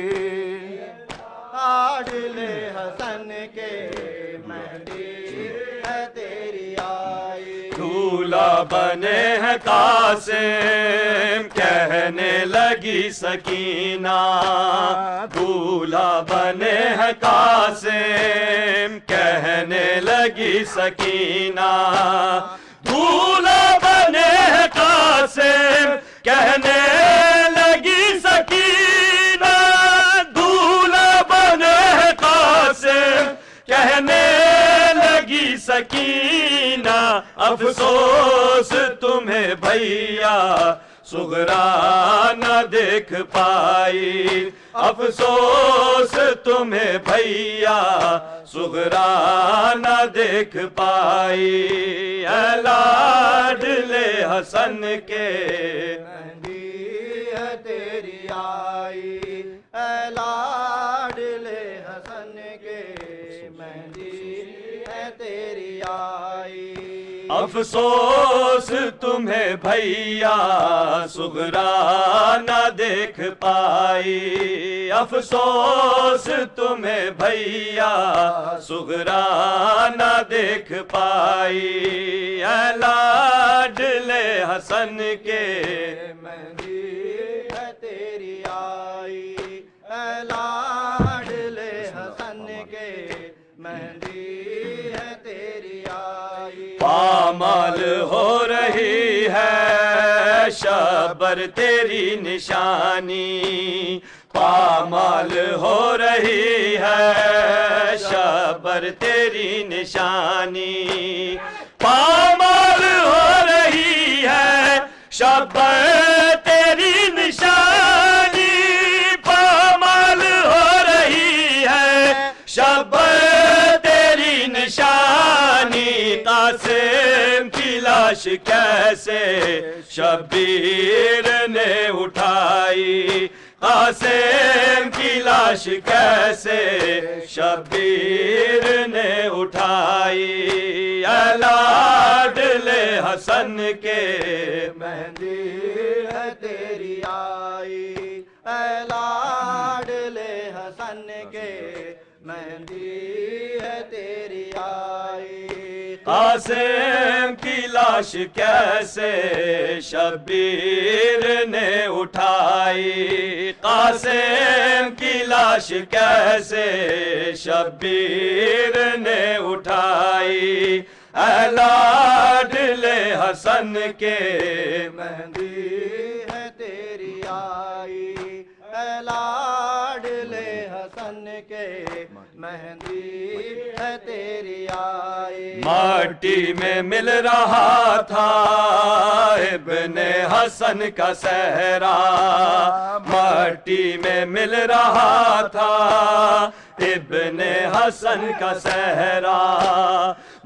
लाडले हसन के मेहंदी है तेरी आई। दूल्हा बने हैं कासिम कहने लगी सकीना। दूल्हा बने हैं कासिम कहने लगी सकीना। दूल्हा बने हैं कासिम कहने लगी सकीना। दूल्हा बने हैं कासिम कहने लगी सकीना। अफसोस तुम्हें भैया सुगरा न देख पाई। अफसोस तुम्हें भैया सुगरा न देख पाई। ऐ लाडले हसन के मेहंदी है तेरी आई, ऐ लाडले हसन के मेहंदी है तेरी आई। अफसोस तुम्हें भैया सुगरा न देख पाई। अफसोस तुम्हें भैया सुगरा न देख पाई। ऐ लाडले हसन के मेहंदी है तेरी आई, ऐ लाडले हसन के मेहंदी है तेरी आई। पामाल हो रही है शबर तेरी निशानी। पामाल हो रही है शबर तेरी निशानी। पामाल हो रही है शबर तेरी निशानी। पामाल हो रही है शबर तेरी निशानी। कासिम की लाश कैसे शब्बीर ने उठाई। कासिम की लाश कैसे शब्बीर ने उठाई। ऐ लाडले हसन के मेहंदी है तेरी आई, ऐ लाडले हसन के मेहंदी है तेरी आई। कासिम की लाश कैसे शब्बीर ने उठाई। कासिम की लाश कैसे शब्बीर ने उठाई। ऐ लाडले हसन के मेहंदी है तेरी आई, ऐ लाडले हसन के मेहंदी है तेरी आई। माटी में मिल रहा था इब्ने हसन का सहरा। माटी में मिल रहा था इब्ने हसन का सहरा।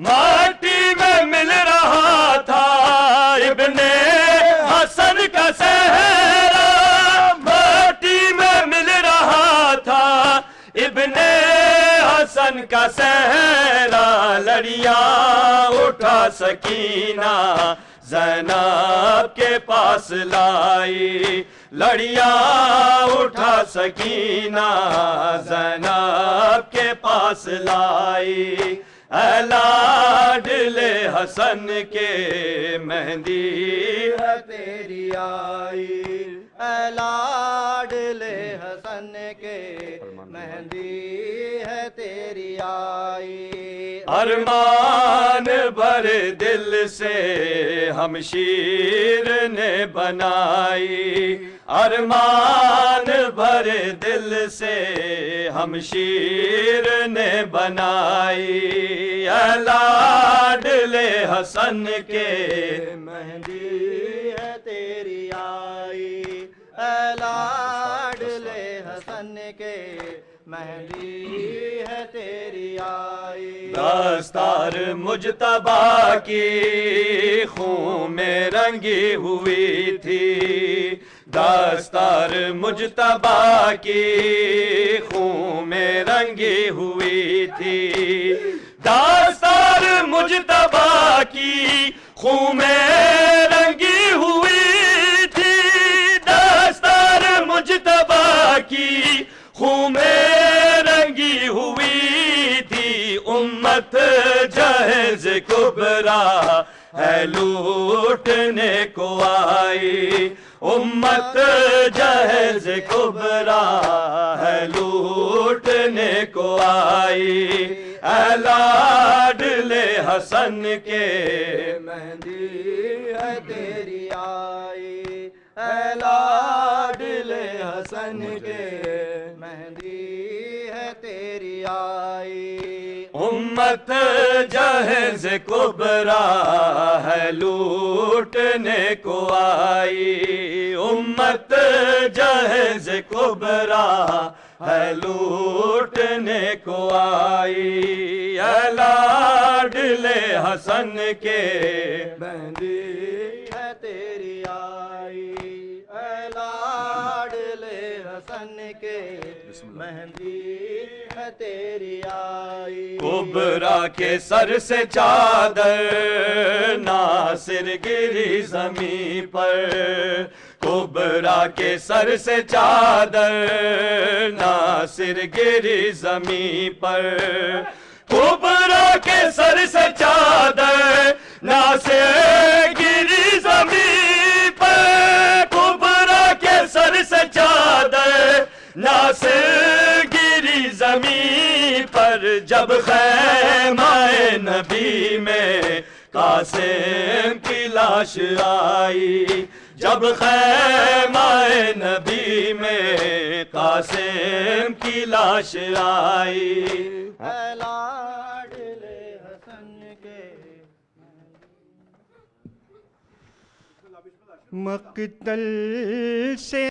माटी में मिल रहा था इब्ने हसन का सहरा। माटी में मिल रहा था इब्ने हसन का सहरा। लड़ियां उठा सकीना ज़ैनब के पास लाई। लड़ियां उठा सकीना ज़ैनब के पास लाई। ऐ लाडले हसन के मेहंदी है तेरी आई, ऐ लाडले हसन के मेहंदी है तेरी आई। अरमान भरे दिल से हम शीर ने बनाई, अरमान भरे दिल से हम शीर ने बनाई। ऐ लाडले हसन के मेहंदी है तेरी आई, ऐ लाडले हसन के मेहंदी है तेरी आई। दस्तार मुजतबा की खून में रंगी हुई थी, दस्तार मुजतबा की खून में रंगी हुई थी, दस्तार मुजतबा की खून में रंगी हुई थी, दस्तार मुजतबा की खून में रंगी हुई थी। उम्मत जहेज कुबरा है लूटने को आई, उम्मत जहेज कुबरा है लूटने को आई। ऐ लाडले हसन के मेहंदी है तेरी आई, ऐ लाडले हसन के मेहंदी है तेरी आई। उम्मत जहेज कुबरा है लूटने को आई, उम्मत जहेज कुबरा है लूटने को आई। ऐ लाडले हसन के मेहंदी है तेरी आई, ऐ लाडले हसन के मेहंदी है तेरी आई। कुबरा के सर से चादर नासिर गिरी जमीन पर, कुबरा के सर से चादर नासिर गिरी जमीन पर, कुबरा के सर से चादर नासिर गिरी जमीन पर, कुबरा के सर से चादर नासिर गिरी जमीन पर। जब खैमाए नबी में कासिम की लाश आई, जब खैमाए नबी में कासिम की लाश आई। ऐ लाडले हसन के मक्तल से